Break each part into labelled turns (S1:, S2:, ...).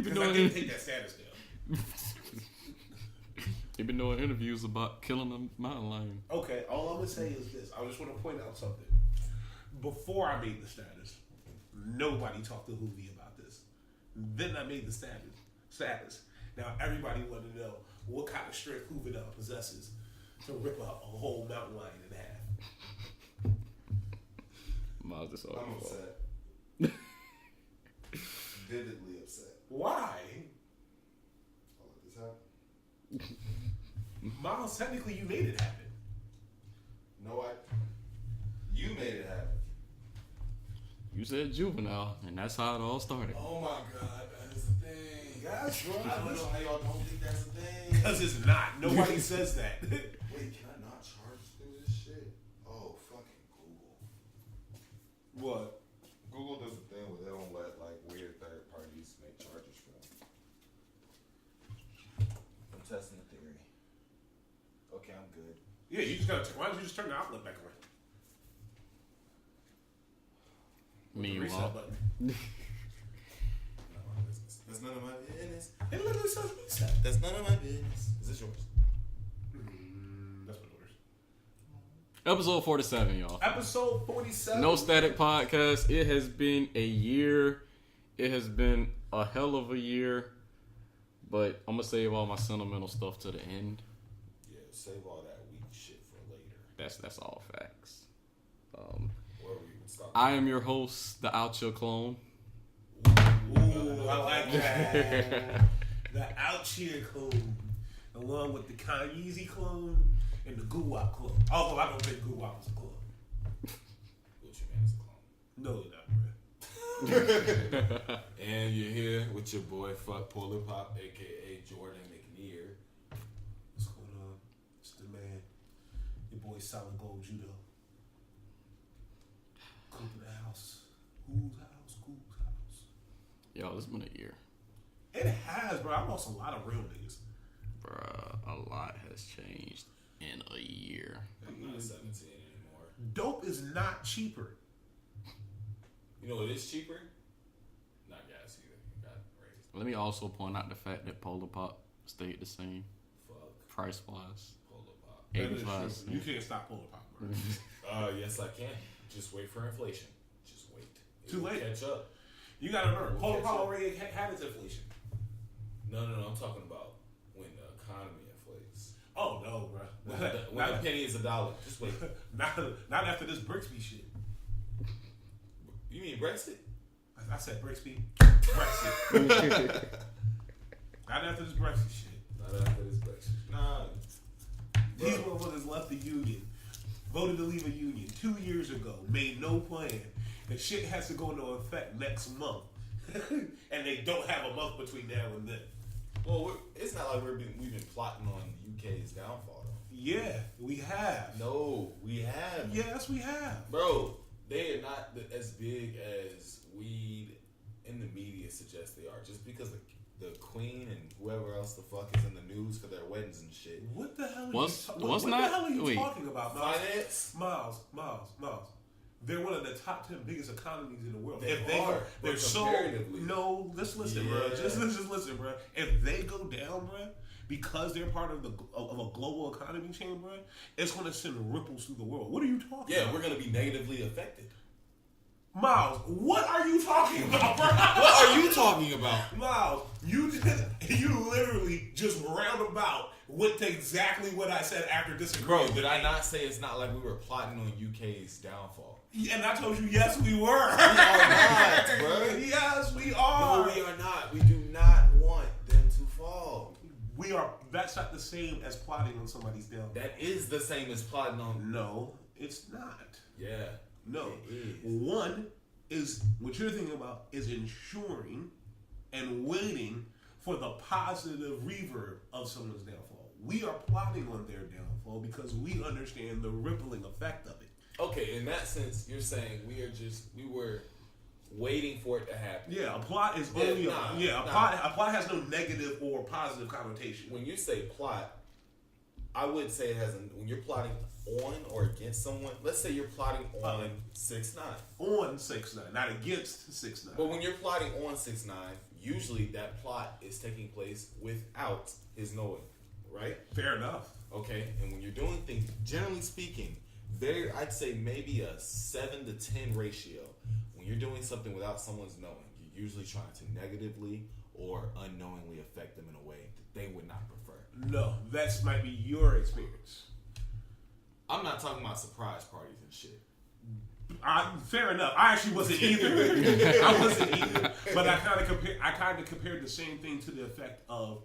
S1: Because I didn't take that status down.
S2: He been doing interviews about killing a mountain lion.
S1: Okay, all I'm gonna say is this. I just want to point out something. Before I made the status, nobody talked to Hoovie about this. Then I made the status. Now everybody want to know what kind of strength Hoover possesses to rip a whole mountain lion in half.
S2: Miles, this all
S3: I'm
S2: your fault.
S3: upset. Vividly upset.
S1: Why?
S3: I'll let this happen.
S1: Miles, technically you made it happen.
S3: No, you made it happen.
S2: You said juvenile, and that's how it all started.
S3: Oh my God, that is a thing.
S1: Yes, bro.
S3: I don't know how y'all don't think that's a thing.
S1: Because it's not. Nobody says that.
S3: Wait, can I not charge through this shit? Oh, fucking Google.
S1: What?
S3: Google does a thing where they don't let like weird third parties make charges for them. I'm testing the theory. Okay, I'm good.
S1: Yeah, you just gotta. Why don't you just turn the outlet back on?
S2: Meanwhile,
S1: Reset button.
S3: None of my business. That's none of my business.
S1: It literally says reset.
S3: That's none of my business. Is this yours?
S1: That's what it is.
S2: episode 47, y'all.
S1: Episode 47.
S2: No Static Podcast. It has been a year. It has been a hell of a year. But I'm gonna save all my sentimental stuff to the end.
S3: Yeah, save all that weak shit for later.
S2: That's all facts.
S3: Where we even start?
S2: I am your host, the Outchea clone.
S1: Ooh, I like that. The Outchea clone, along with the Kanyeezy clone and the Guwap clone. Although I don't think Guwap was a clone.
S3: Gucci Man is a clone.
S1: No, not bro.
S3: And you're here with your boy Fuck Polar Pop, aka Jordan McNear.
S1: What's going on? It's the man, your boy Solid Gold Judo. Coop in the house. Whose house? Coop's house.
S2: Yo, it's been a year.
S1: It has, bro. I lost a lot of real niggas.
S2: Bruh, a lot has changed in a year.
S3: I'm not 17 anymore.
S1: Dope is not cheaper.
S3: You know what is cheaper? Not gas either. It got raised.
S2: Let me also point out the fact that Polar Pop stayed the same
S3: Fuck
S2: price wise.
S3: Polar Pop.
S2: 85 cents.
S1: You can't stop Polar Pop, bro.
S3: Yes, I can. Just wait for inflation. Just wait. It
S1: Too
S3: will
S1: late.
S3: Catch up.
S1: You gotta learn.
S3: We'll
S1: Polar
S3: catch
S1: Pop
S3: up.
S1: already had its inflation.
S3: No. I'm talking about when the economy inflates.
S1: Oh no, bro.
S3: When a penny is a dollar. Just wait.
S1: Not after this Brixby shit.
S3: You mean Brexit?
S1: I said Brixby. Brexit. Not after this Brexit shit.
S3: Not after this Brexit. Nah.
S1: These motherfuckers left the union, voted to leave a union 2 years ago, made no plan. The shit has to go into effect next month. And they don't have a month between now and then.
S3: Well, it's not like we've been plotting on the UK's downfall, though.
S1: Yeah, we have.
S3: No, we have.
S1: Yes, we have.
S3: Bro, they are not as big as weed in the media suggests they are. Just because the Queen and whoever else the fuck is in the news for their weddings and shit.
S1: What the hell are
S2: What's
S1: what
S2: not-
S1: the hell are you
S2: wait.
S1: talking about, Miles?
S3: Finance?
S1: Miles. They're one of the top 10 biggest economies in the world.
S3: They
S1: If
S3: are,
S1: they're
S3: but
S1: so
S3: comparatively.
S1: no. Let's listen,
S3: Yeah.
S1: bro. Just listen, bro. If they go down, bro, because they're part of a global economy chain, bro, it's going to send ripples through the world. What are you talking
S3: Yeah,
S1: about?
S3: we're going to be negatively affected.
S1: Miles, what are you talking about, bro?
S3: What are you talking about?
S1: Miles, you literally just roundabout went to exactly what I said after disagreeing.
S3: Bro, did I not say it's not like we were plotting on UK's downfall?
S1: And I told you, yes, we were.
S3: We are not, bro.
S1: Yes, we are.
S3: No, we are not. We do not want them to fall.
S1: We are. That's not the same as plotting on somebody's downfall.
S3: That is the same as plotting on.
S1: No, it's not.
S3: Yeah.
S1: No.
S3: It is.
S1: One is what you're thinking about is ensuring and waiting for the positive reverb of someone's downfall. We are plotting on their downfall because we understand the rippling effect of it.
S3: Okay, in that sense, you're saying we were waiting for it to happen.
S1: Yeah, a plot is
S3: Yeah,
S1: only
S3: nah.
S1: a plot has no negative or positive connotation.
S3: When you say plot, I would say it has when you're plotting on or against someone, let's say you're plotting on 6ix9ine.
S1: On 6ix9ine, not against 6ix9ine.
S3: But when you're plotting on 6ix9ine, usually that plot is taking place without his knowing, right?
S1: Fair enough.
S3: Okay, and when you're doing things, generally speaking, I'd say maybe a 7 to 10 ratio. When you're doing something without someone's knowing, you're usually trying to negatively or unknowingly affect them in a way that they would not prefer.
S1: No, that might be your experience.
S3: I'm not talking about surprise parties and shit.
S1: Fair enough. I actually wasn't either. I wasn't either. But I kind of compared the same thing to the effect of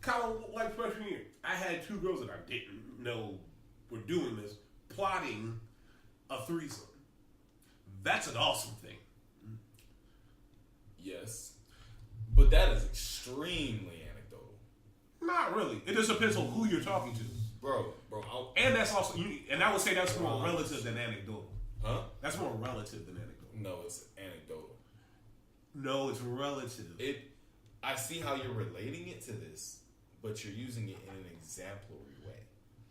S1: kind of like freshman year. I had 2 girls that I didn't know were doing this, plotting a threesome. That's an awesome thing.
S3: Yes. But that is extremely anecdotal.
S1: Not really. It just depends on who you're talking to.
S3: Bro.
S1: And that's also, and I would say that's more relative than anecdotal.
S3: Huh?
S1: That's more relative than anecdotal.
S3: No, it's anecdotal.
S1: No, it's relative.
S3: I see how you're relating it to this, but you're using it in an exemplary way.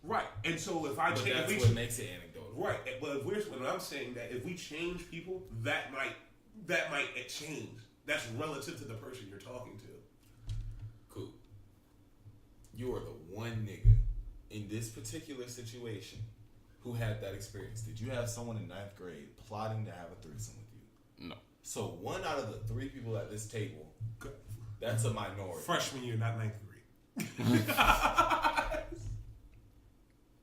S1: Right. And so if I
S3: but
S1: change,
S3: that's what makes it anecdotal.
S1: Right. But when I'm saying that if we change people, that might change. That's relative to the person you're talking to.
S3: Cool. You are the one nigga in this particular situation who had that experience. Did you have someone in 9th grade plotting to have a threesome with you?
S2: No.
S3: So 1 out of the 3 people at this table, that's a minority.
S1: Freshman year, not 9th grade.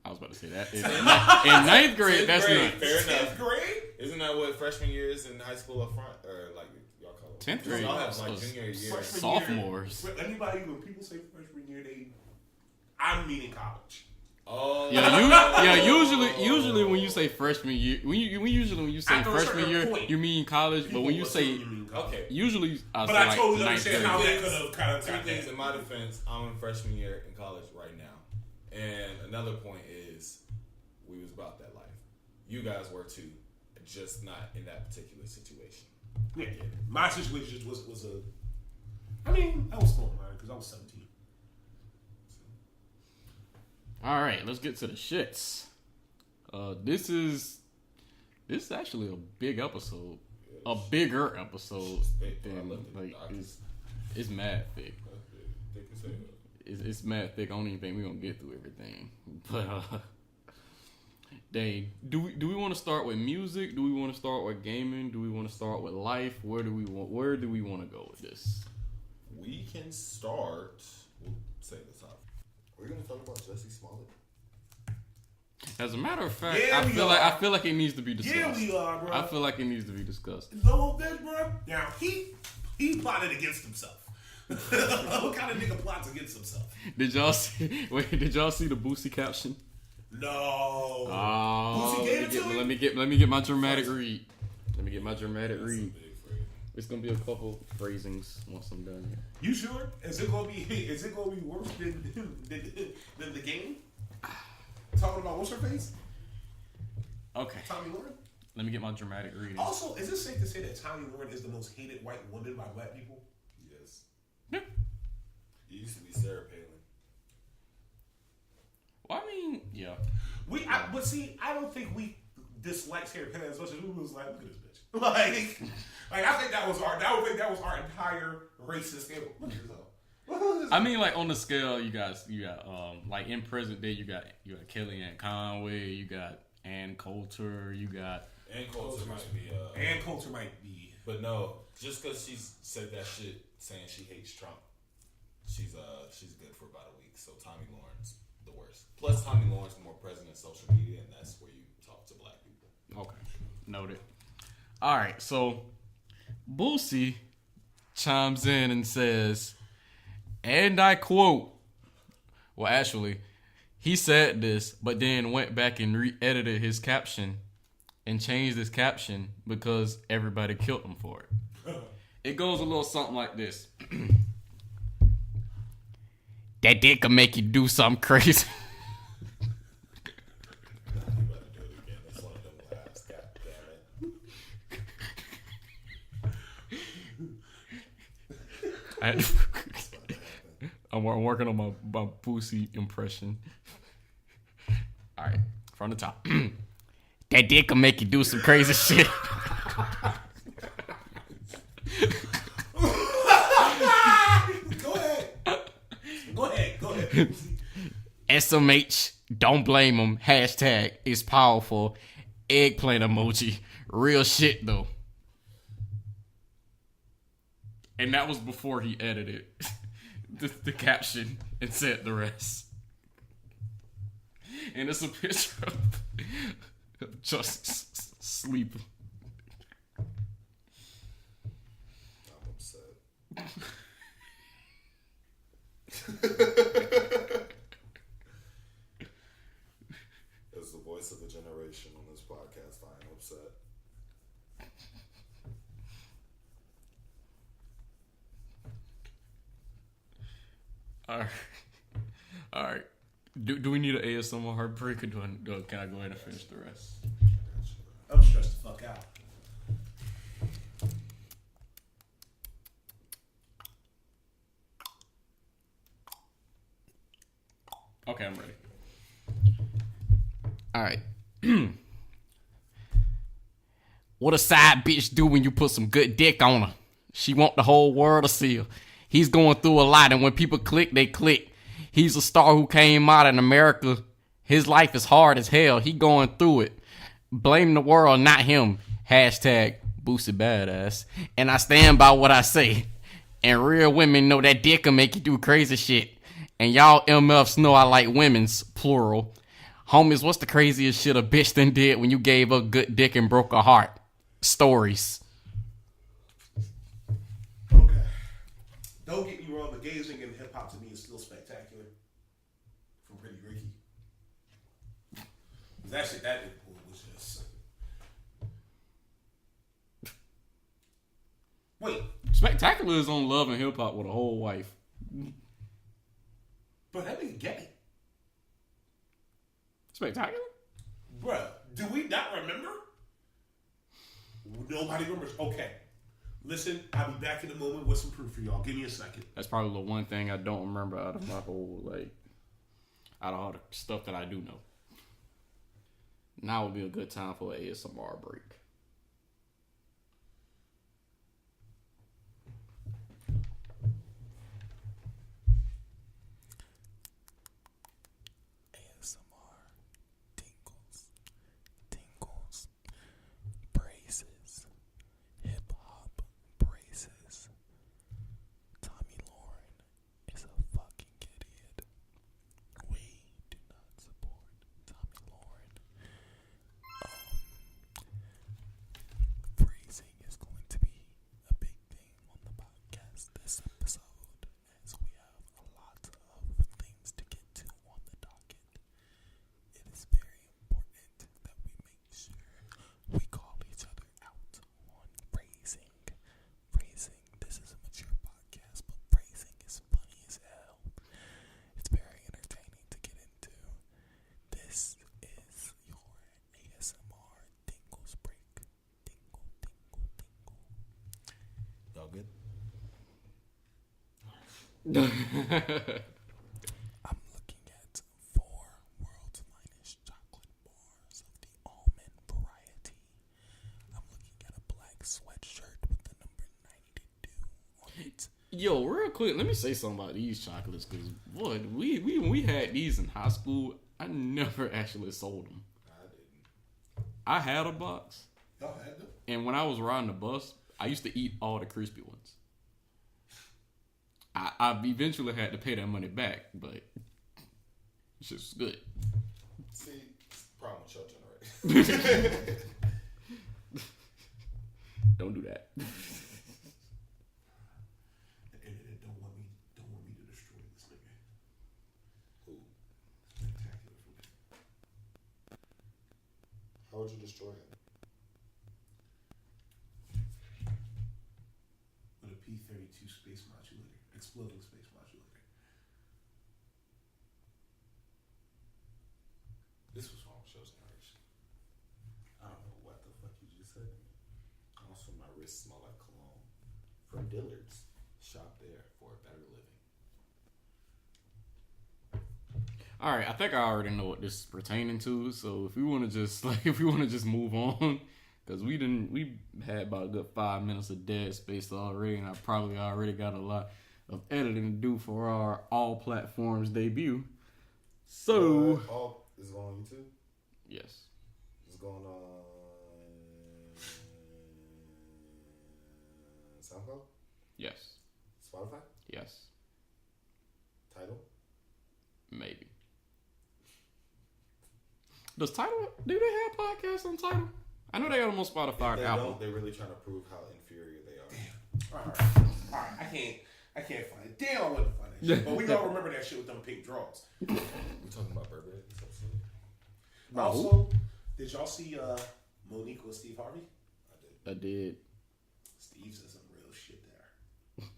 S2: I was about to say that. In 9th grade, that's
S3: grade,
S2: not.
S3: fair enough.
S1: 10th grade?
S3: Isn't that what freshman year is in high school up front? Or like, y'all call it?
S2: 10th grade.
S3: Y'all have like junior year.
S1: Freshman
S2: Sophomores.
S1: Year, anybody, when people say freshman year, I'm meaning college.
S3: Oh.
S2: Usually when you say freshman year, when you say freshman year,
S1: point,
S2: you mean college. But when you say,
S3: okay.
S2: Usually I
S1: but
S2: say
S1: I totally
S2: like
S1: understand how that could have kind of
S3: Two
S1: got
S3: things
S1: that.
S3: in my defense. I'm in freshman year in college right now, and another point is we was about that life. You guys were too, just not in that particular situation.
S1: Yeah, my situation was a. I mean, I was still mine because I was 17.
S2: All right, let's get to the shits. This is actually a big episode, a bigger episode than like it's mad thick. It's mad thick. I don't even think we're gonna get through everything. But Dave, do we want to start with music? Do we want to start with gaming? Do we want to start with life? Where do we want to go with this?
S3: We can start. We'll say the topic. We're gonna talk about Jussie Smollett.
S2: As a matter of fact,
S1: Yeah,
S2: I feel like it needs to be discussed.
S1: Yeah, we are, bro.
S2: I feel like it needs to be discussed.
S1: No this, bro. Now he plotted against himself. What kind of nigga plots against himself?
S2: Did y'all see the Boosie caption?
S1: No.
S2: Oh,
S1: Boosie gave it to him?
S2: let me get my dramatic read. It's gonna be a couple phrasings once I'm done here.
S1: You sure? Is it gonna be worse than the game? Talking about what's her face?
S2: Okay.
S1: Tommy Lauren?
S2: Let me get my dramatic reading.
S1: Also, is it safe to say that Tommy Lauren is the most hated white woman by black people?
S3: Yes.
S2: Yeah.
S3: It used to be Sarah Palin.
S2: Well, I mean, yeah.
S1: But see, I don't think we dislike Sarah Palin as much as we was like, look at this bitch. Like I think that was our entire racist scale. Look at this.
S2: I mean, like on the scale, you got like in present day, you got Kellyanne Conway, you got Ann Coulter, you got
S3: Ann Coulter might be. But no, just because she's said that shit saying she hates Trump, she's good for about a week. So Tommy Lauren's the worst. Plus Tommy Lauren's more present in social media, and that's where you talk to black people.
S2: Okay, noted. All right, so Boosie chimes in and says, and I quote, well, actually, he said this, but then went back and re-edited his caption and changed his caption because everybody killed him for it. It goes a little something like this. That dick can make you do something crazy. I'm working on my Boosie impression. All right, from the top. That dick can make you do some crazy shit.
S1: Go ahead.
S2: SMH, don't blame him. Hashtag is powerful. Eggplant emoji. Real shit though. And that was before he edited the caption and said the rest. And it's a picture of just sleeping.
S3: I'm upset. As the voice of a generation on this podcast, I am upset.
S2: All right. Do we need an ASMR heartbreak or can I go ahead and finish the rest?
S1: I'm stressed the fuck out.
S2: Okay, I'm ready. All right. What a side bitch do when you put some good dick on her? She want the whole world to see her. He's going through a lot, and when people click, they click. He's a star who came out in America. His life is hard as hell. He going through it. Blame the world, not him. Hashtag Boosie Badass. And I stand by what I say. And real women know that dick can make you do crazy shit. And y'all MFs know I like women's, plural. Homies, what's the craziest shit a bitch done did when you gave her good dick and broke her heart? Stories.
S1: Okay. Don't get me wrong, the gazing in hip hop to me is still spectacular. From Pretty Ricky. That shit, that was just. Wait.
S2: Spectacular is on Love and Hip Hop with a whole wife.
S1: Bro, that nigga gay.
S2: Spectacular?
S1: Bruh, do we not remember? Nobody remembers. Okay. Listen, I'll be back in a moment with some proof for y'all. Give me a second.
S2: That's probably the one thing I don't remember out of my whole, out of all the stuff that I do know. Now would be a good time for an ASMR break.
S3: ASMR, tingles, braces, hip hop braces. Tommy Lauren is a fucking idiot. We do not support Tommy Lauren. Phrasing is going to be a big thing on the podcast this episode, as we have a lot of things to get to on the docket. It is very important that we make sure we call each other out on phrasing. This is a mature podcast, but phrasing is funny as hell. It's very entertaining to get into. This is your ASMR tingles break. Tingle. Y'all good? I'm looking at 4 world's finest chocolate bars of the almond variety. I'm looking at a black sweatshirt with the number 92 on it.
S2: Yo, real quick, let me say something about these chocolates, because, boy, when we had these in high school, I never actually sold them.
S3: I didn't.
S2: I had a box,
S1: Y'all had them?
S2: and when I was riding the bus, I used to eat all the crispy ones. I eventually had to pay that money back, but it's just good.
S3: See, it's the problem with your generation.
S2: Don't do that.
S1: The internet don't want me to destroy this nigga.
S3: Who?
S1: Spectacular for me.
S3: How would you destroy him?
S1: With a P-32 space modulator. Exploding space modulator.
S3: This was wrong with your generation. I don't know what the fuck you just said. Also, my wrists smell like cologne. From Dillard's. Shop there for a better living.
S2: All right, I think I already know what this is pertaining to. So if we want to just move on, because we had about a good 5 minutes of dead space already, and I probably already got a lot of editing to do for our all platforms debut. So
S3: all is going on YouTube.
S2: Yes,
S3: It's going on SoundCloud.
S2: yes,
S3: Spotify.
S2: yes,
S3: Tidal.
S2: maybe. Does Tidal, do they have podcasts on Tidal? I know they got them on Spotify
S3: If they
S2: and Apple.
S3: don't, they're really trying to prove how inferior they are.
S1: All right. I can't find it. Damn, I wouldn't find that shit. But we all remember that shit with them pink draws.
S3: We talking about Burberry this episode?
S1: Also, did y'all see Monique with Steve Harvey?
S2: I did.
S1: Steve said some real shit there.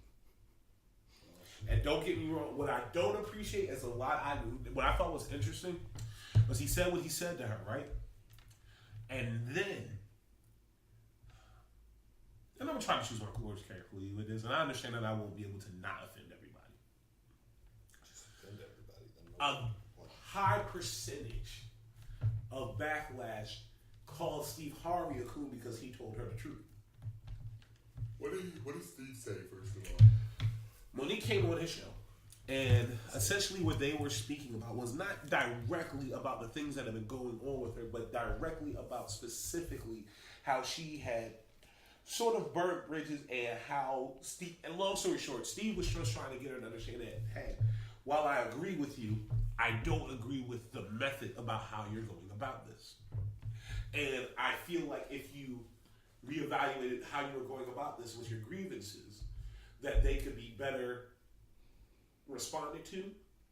S1: And don't get me wrong, what I don't appreciate is what I thought was interesting was he said what he said to her, right? And then, and I'm trying to choose my words carefully with this, and I understand that I won't be able to not offend everybody.
S3: Just offend everybody.
S1: A high percentage of backlash called Steve Harvey a coon because he told her the truth.
S3: What did Steve say, first of all?
S1: Monique came on his show, and essentially what they were speaking about was not directly about the things that have been going on with her, but directly about specifically how she had sort of burnt bridges and how Steve, and long story short, Steve was just trying to get her to understand that, hey, while I agree with you, I don't agree with the method about how you're going about this. And I feel like if you reevaluated how you were going about this with your grievances, that they could be better responded to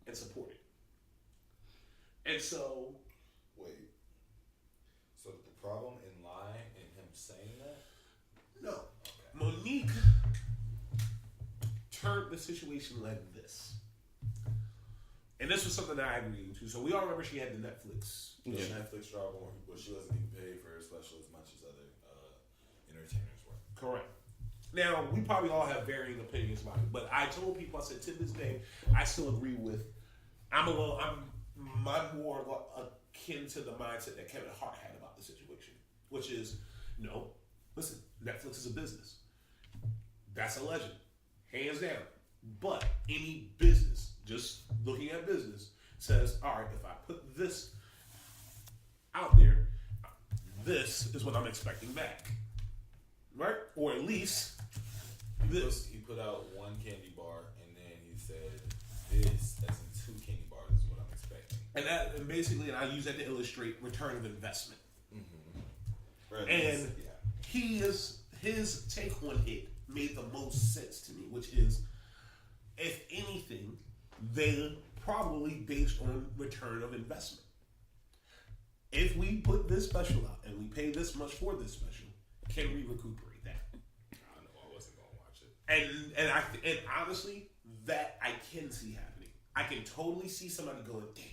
S1: and supported. And so...
S3: Wait. So the problem in lie in him saying that?
S1: No. Okay. Monique turned the situation like this. And this was something that I agreed to. So we all remember she had the Netflix.
S3: The Netflix drama where she wasn't getting paid for her special as much as other entertainers were.
S1: Correct. Now, we probably all have varying opinions about it, but I told people, I said, to this day, I still agree with, I'm more akin to the mindset that Kevin Hart had about the situation, which is, no, listen, Netflix is a business. That's a legend, hands down. But any business, just looking at business, says, all right, if I put this out there, this is what I'm expecting back. Right? Or at least this.
S3: He put out one candy bar and then he said, this, as in 2 candy bars, is what I'm expecting.
S1: And basically, I use that to illustrate return of investment.
S3: Mm-hmm. Right,
S1: and his take on it made the most sense to me, which is, if anything, they're probably based on return of investment. If we put this special out and we pay this much for this special, can we recuperate that?
S3: I know I wasn't gonna watch it.
S1: And honestly, that I can see happening. I can totally see somebody going, dang,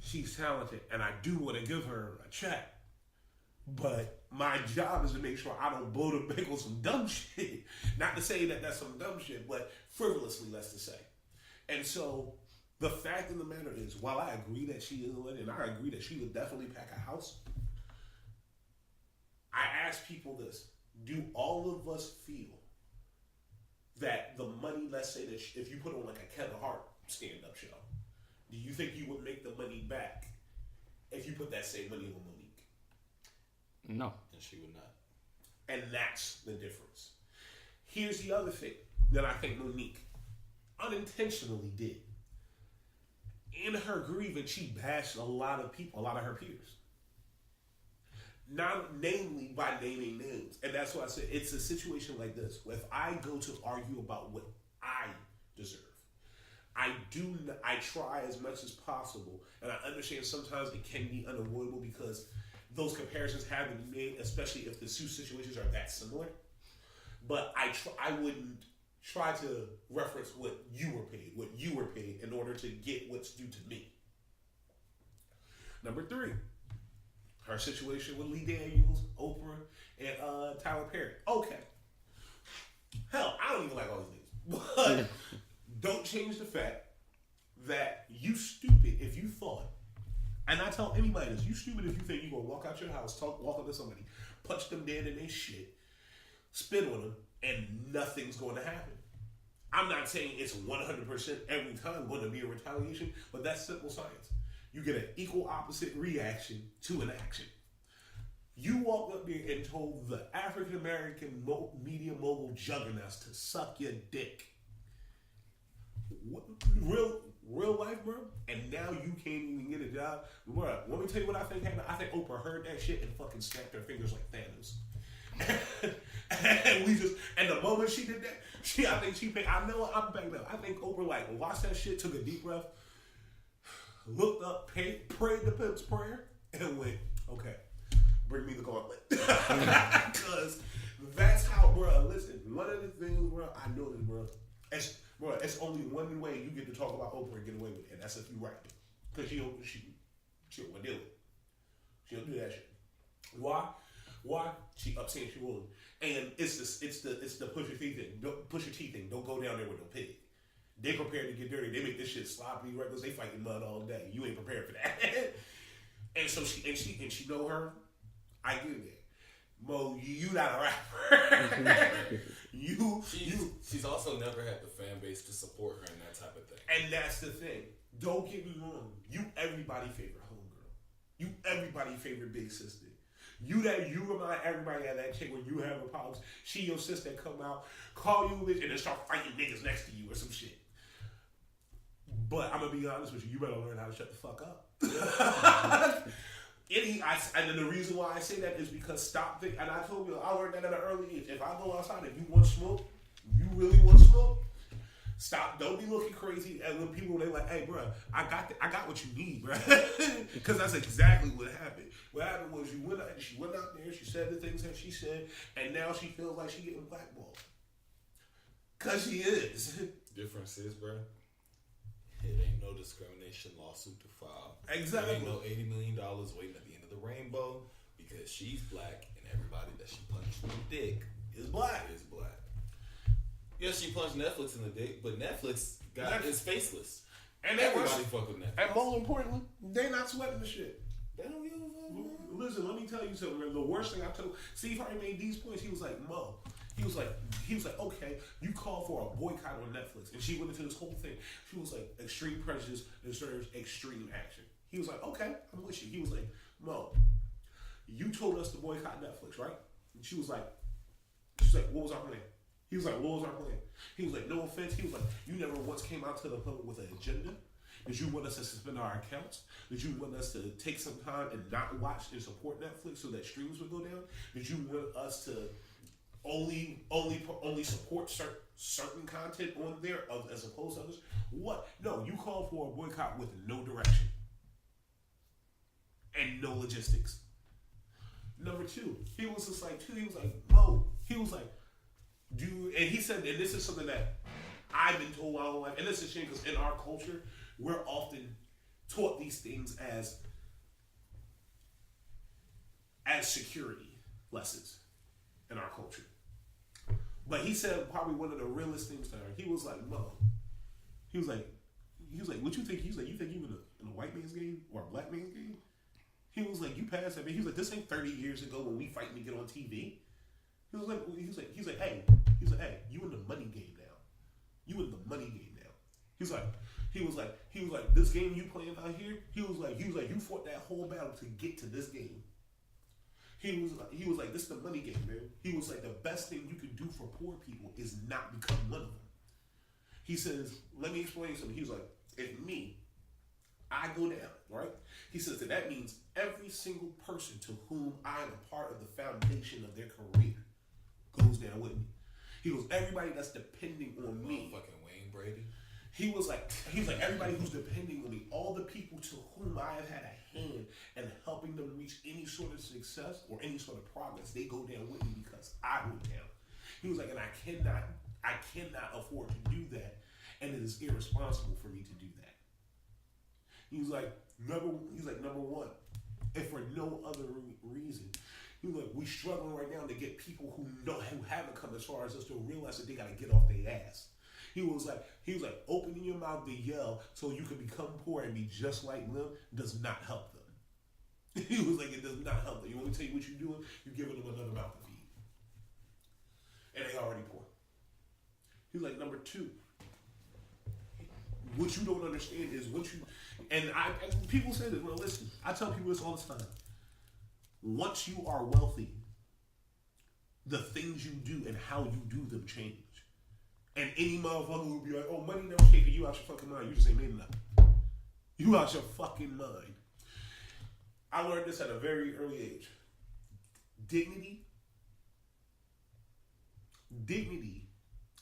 S1: she's talented, and I do want to give her a check. But my job is to make sure I don't blow the bank on some dumb shit. Not to say that that's some dumb shit, but frivolously, let's to say. And so the fact of the matter is, while I agree that she is a legend, and I agree that she would definitely pack a house, I ask people this: do all of us feel that the money, let's say that if you put on like a Kevin Hart stand-up show, do you think you would make the money back if you put that same money on Monique?
S2: No.
S3: And she would not.
S1: And that's the difference. Here's the other thing that I think Monique unintentionally did. In her grievance, she bashed a lot of people, a lot of her peers. Not namely by naming names. And that's why I said it's a situation like this. If I go to argue about what I deserve, I try as much as possible, and I understand sometimes it can be unavoidable because those comparisons have to be made, especially if the two situations are that similar. But I wouldn't try to reference what you were paid in order to get what's due to me. Number 3, her situation with Lee Daniels, Oprah, and Tyler Perry. Okay. Hell, I don't even like all these names. But don't change the fact that you stupid if you thought, and I tell anybody this, you stupid if you think you're going to walk out your house, walk up to somebody, punch them dead in their shit, spit on them, and nothing's going to happen. I'm not saying it's 100% every time going to be a retaliation, but that's simple science. You get an equal opposite reaction to an action. You walked up there and told the African American media mogul juggernauts to suck your dick. What, real life, bro? And now you can't even get a job? Bro, let me tell you what I think happened. I think Oprah heard that shit and fucking snapped her fingers like Thanos. And the moment she did that, I know I'm back now. I think Oprah like watched that shit, took a deep breath, looked up, prayed the pimp's prayer, and went, okay. Bring me the gauntlet. Because that's how, bro, listen, one of the things, bro, I know this, bro. It's only one way you get to talk about Oprah and get away with it, and that's if you write it. Because she don't want to deal with it. She don't do that shit. Why? She upset she won't. And it's the push your teeth thing. Push your teeth thing. Don't go down there with no pig. They prepared to get dirty. They make this shit sloppy reckless. They fighting mud all day. You ain't prepared for that. And so she know her. I get it. Mo, you not a rapper. She's
S3: also never had the fan base to support her in that type of thing.
S1: And that's the thing. Don't get me wrong. You everybody favorite homegirl. You everybody favorite big sister. You remind everybody of that chick when you have a problems. She your sister come out, call you a bitch, and then start fighting niggas next to you or some shit. But I'm gonna be honest with you. You better learn how to shut the fuck up. And then the reason why I say that is because and I told you, I learned that at an early age. If I go outside, if you want smoke, you really want smoke, stop. Don't be looking crazy. And when people, they like, hey, bro, I got what you need, bro. Because that's exactly what happened. What happened was she went out there, she said the things that she said, and now she feels like she getting blackballed. Because she is.
S3: Difference is, bro, it ain't no discrimination lawsuit to file.
S1: Exactly.
S3: There ain't no $80 million waiting at the end of the rainbow because she's black and everybody that she punched in the dick
S1: is black.
S3: Yes, she punched Netflix in the dick, but Netflix is faceless.
S1: And
S3: everybody fuck with Netflix.
S1: And more importantly, they not sweating the shit.
S3: They don't give a fuck.
S1: Listen, let me tell you something. The worst thing I told Steve Harvey made these points. He was like, Mo. He was like, okay, you called for a boycott on Netflix, and she went into this whole thing. She was like, extreme prejudice deserves extreme action. He was like, okay, I'm with you. He was like, Mo, you told us to boycott Netflix, right? And she was like, what was our plan? He was like, what was our plan? He was like, no offense. He was like, you never once came out to the public with an agenda. Did you want us to suspend our accounts? Did you want us to take some time and not watch and support Netflix so that streams would go down? Did you want us to only support certain content on there as opposed to others? What? No, you called for a boycott with no direction and no logistics. Number two, he was like, Mo, he was like, dude, and he said, and this is something that I've been told all my life, and this is a shame because in our culture, we're often taught these things as security lessons in our culture. But he said probably one of the realest things to her. He was like, Mo. He was like, what you think? He was like, you think you in a white man's game or a black man's game? He was like, you passed that man. He was like, this ain't 30 years ago when we fight and get on TV. He was like, hey, you in the money game now. You in the money game now. He was like, this game you playing out here. He was like, you fought that whole battle to get to this game. He was like, this is the money game, man. He was like, the best thing you can do for poor people is not become one of them. He says, let me explain something. He was like, if I go down, right? He says that means every single person to whom I am a part of the foundation of their career goes down with me. He goes, everybody that's depending on me.
S3: Fucking Wayne Brady.
S1: He was like, everybody who's depending on me, all the people to whom I have had a hand in helping them reach any sort of success or any sort of progress, they go down with me because I went down. He was like, and I cannot afford to do that, and it is irresponsible for me to do that. He was like, number one, and for no other reason. He was like, we struggling right now to get people who haven't come as far as us to realize that they got to get off their ass. He was like, opening your mouth to yell so you can become poor and be just like them does not help them. He was like, it does not help them. You want me to tell you what you're doing? You're giving them another mouth to feed. And they already poor. He's like, number two, what you don't understand is and people say this, well, listen, I tell people this all the time. Once you are wealthy, the things you do and how you do them change. And any motherfucker will be like, oh, money never came to you out your fucking mind. You just ain't made enough. You out your fucking mind. I learned this at a very early age. Dignity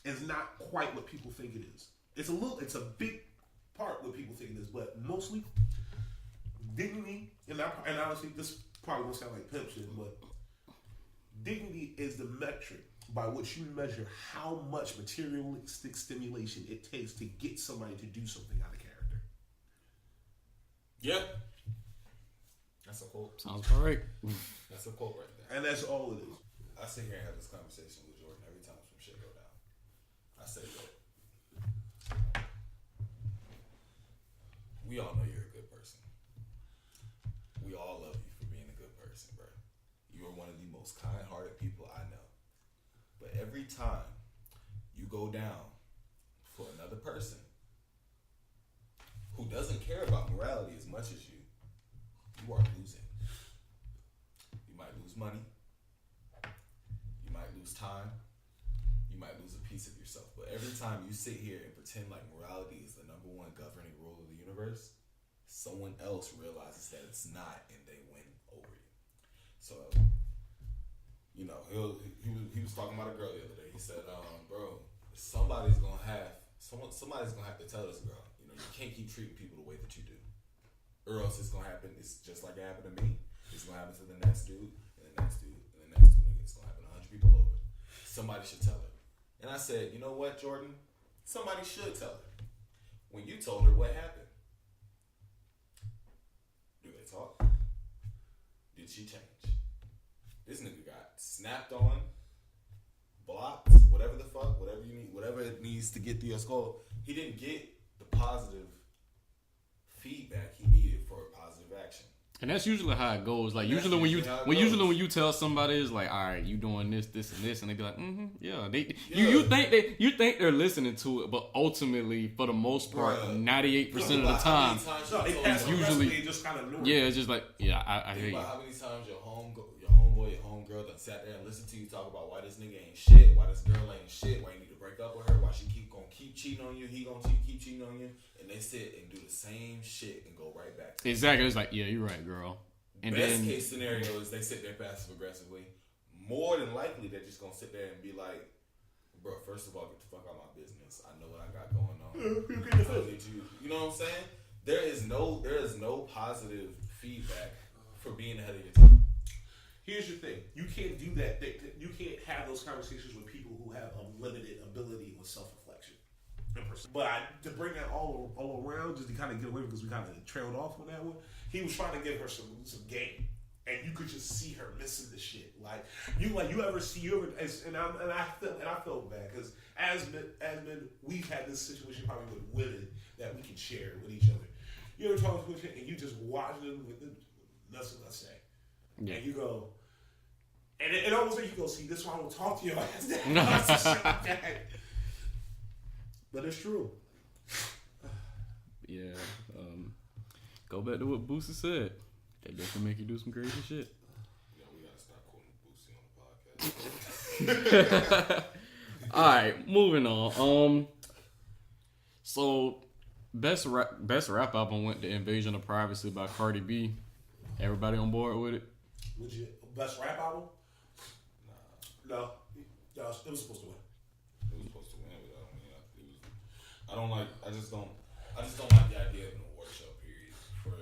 S1: is not quite what people think it is. It's a big part what people think it is, but mostly dignity, and honestly, this probably won't sound like pimp shit, but dignity is the metric by which you measure how much materialistic stimulation it takes to get somebody to do something out of character.
S3: Yeah. That's a quote.
S2: Sounds correct.
S3: That's a quote right there.
S1: And that's all it is.
S3: I sit here and have this conversation with Jordan every time some shit go down. I say that we all know you're a good person. We all love you for being a good person, bro. You are one of the most kind-hearted people I know. But every time you go down for another person who doesn't care about morality as much as you are losing. You might lose money. You might lose time. You might lose a piece of yourself. But every time you sit here and pretend like morality is the number one governing rule of the universe, someone else realizes that it's not, and they win over you. So, you know, he was talking about a girl the other day. He said, bro, somebody's gonna have to tell this girl, you know, you can't keep treating people the way that you do, or else it's gonna happen. It's just like it happened to me. It's gonna happen to the next dude, and the next dude, and the next dude. It's gonna happen to 100 people over. Somebody should tell her. And I said, you know what, Jordan? Somebody should tell her. When you told her, what happened? Do they talk? Did she change? This nigga got snapped on, blocked, whatever the fuck, whatever you need, whatever it needs to get through your skull. He didn't get the positive feedback he needed for a positive action.
S2: And that's usually how it goes. Like usually when you tell somebody, it's like, all right, you doing this, and this, and they be like, yeah. You think they're listening to it, but ultimately, for the most part, 98% of the time,
S1: it's usually just kind of normal.
S2: Yeah, it's just like, yeah, I hear you.
S3: How many times your homeboy, your homegirl done sat there and listened to you talk about why this nigga ain't shit, why this girl ain't shit, why you need to break up with her, why she gonna keep cheating on you, he gonna keep cheating on you, and they sit and do the same shit and go right back to
S2: exactly. It's like, yeah, you're right, girl. And
S3: best case scenario is they sit there passive aggressively. More than likely, they're just gonna sit there and be like, bro, first of all, get the fuck out of my business. I know what I got going on. You know what I'm saying? There is no positive feedback for being ahead of your time.
S1: Here's your thing. You can't do that. You can't have those conversations with people who have a limited ability with self-reflection. But to bring that all around, just to kind of get away because we kind of trailed off on that one, he was trying to give her some game. And you could just see her missing the shit. And I felt bad because as men, we've had this situation probably with women that we can share with each other. You ever talk to a chick and you just watch them with nothing to say. Yeah. And you go, and it almost makes you go, see, this is why I don't talk to your ass. But it's true.
S2: Yeah. Go back to what Boosie said. That can make you do some crazy shit.
S3: Yeah, we gotta stop quoting Boosie on the podcast.
S2: All right, moving on. So best rap album went to "Invasion of Privacy" by Cardi B. Everybody on board with it?
S1: Best rap album? No. It was supposed to win.
S3: It was supposed to win, but I just don't like the idea of an award show period for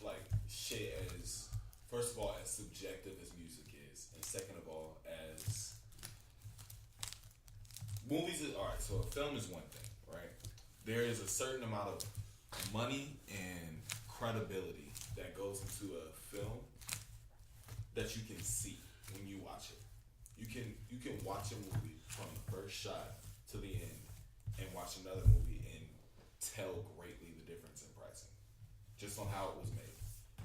S3: like shit as, first of all, as subjective as music is, and second of all, as movies is alright. So a film is one thing, right? There is a certain amount of money and credibility that goes into a film that you can see when you watch it. You can watch a movie from the first shot to to the end and watch another movie and tell greatly the difference in pricing, just on how it was made.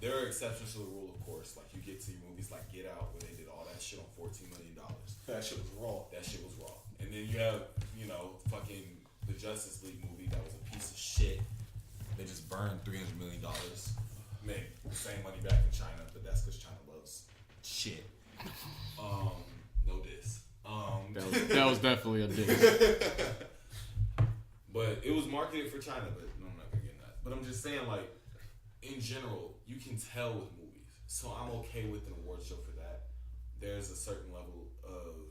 S3: There are exceptions to the rule, of course. Like you get to movies like Get Out, where they did all that shit on $14 million.
S1: That shit was raw.
S3: That shit was raw. And then you have, fucking the Justice League movie that was a piece of shit. They just burned $300 million. Made the same money back in China, but that's because China loves shit. No diss.
S2: That was definitely a diss.
S3: But it was marketed for China, but no, I'm not gonna get that. But I'm just saying, like, in general, you can tell with movies. So I'm okay with an award show for that. There's a certain level of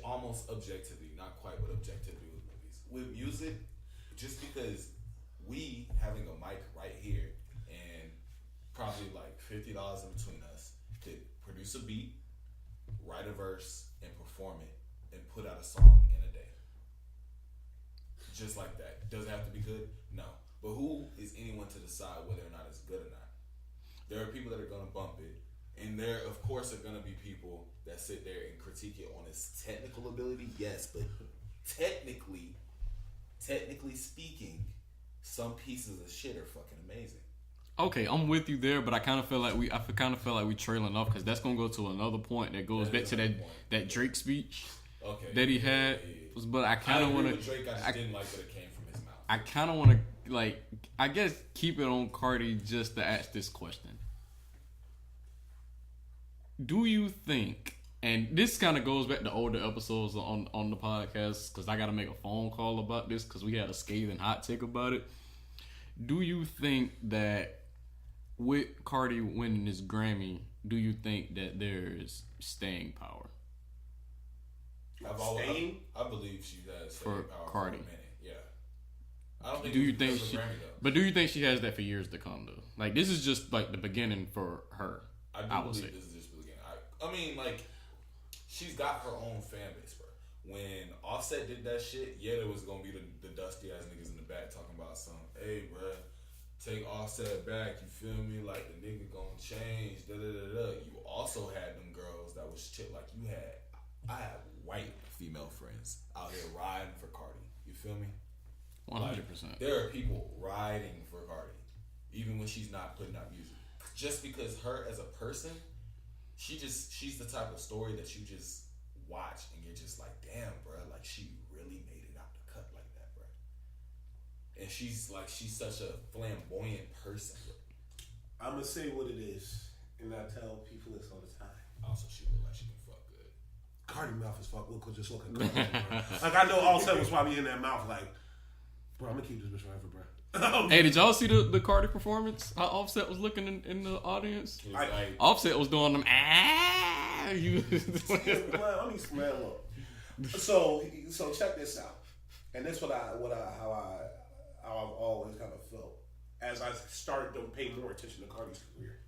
S3: almost objectivity, not quite, but objectivity with movies. With music, just because we having a mic right here and probably like $50 in between us could produce a beat, write a verse, and perform it, and put out a song in a day. Just like that. Does it have to be good? No. But who is anyone to decide whether or not it's good or not? There are people that are going to bump it, and there, of course, are going to be people that sit there and critique it on its technical ability. Yes, but technically speaking, some pieces of shit are fucking amazing.
S2: Okay, I'm with you there, but I kind of feel like we trailing off because that's gonna go to another point that goes back to that Drake speech that he had. Yeah. But I kind of want to.
S3: Drake, I just didn't like that it came from his mouth.
S2: I kind of want to I guess keep it on Cardi just to ask this question. Do you think? And this kind of goes back to older episodes on the podcast because I got to make a phone call about this because we had a scathing hot take about it. Do you think that with Cardi winning this Grammy, do you think that there's staying power?
S3: I believe she has staying power
S2: Cardi.
S3: For a minute. Yeah. I don't think.
S2: Do you think she? But do you think she has that for years to come though? Like this is just like the beginning for her.
S3: I believe this is just the beginning. I mean, like, she's got her own fan base, bro. When Offset did that shit, yeah, there was gonna be the dusty ass niggas in the back talking about something. Hey, bro, take Offset back. You feel me? Like the nigga gonna change. Da da da da. You also had them girls that was shit like you had. I have white female friends out here riding for Cardi. You feel me?
S2: 100%.
S3: Like, there are people riding for Cardi, even when she's not putting out music. Just because her as a person, she's the type of story that you just watch and you're just like, damn, bro, like she really made it out the cut like that, bro. And she's such a flamboyant person.
S1: I'm gonna say what it is, and I tell people this all the time.
S3: Also, she look like she can fuck good.
S1: Cardi mouth is fuck. Look, just look at Cardi. Like I know Offset was probably in that mouth. Like, bro, I'm gonna keep this bitch forever, bro.
S2: Hey, did y'all see the Cardi performance? How Offset was looking in the audience? Offset was doing them.
S1: Let me smell up. So check this out, and that's how I've always kind of felt as I started to pay more attention to Cardi's career.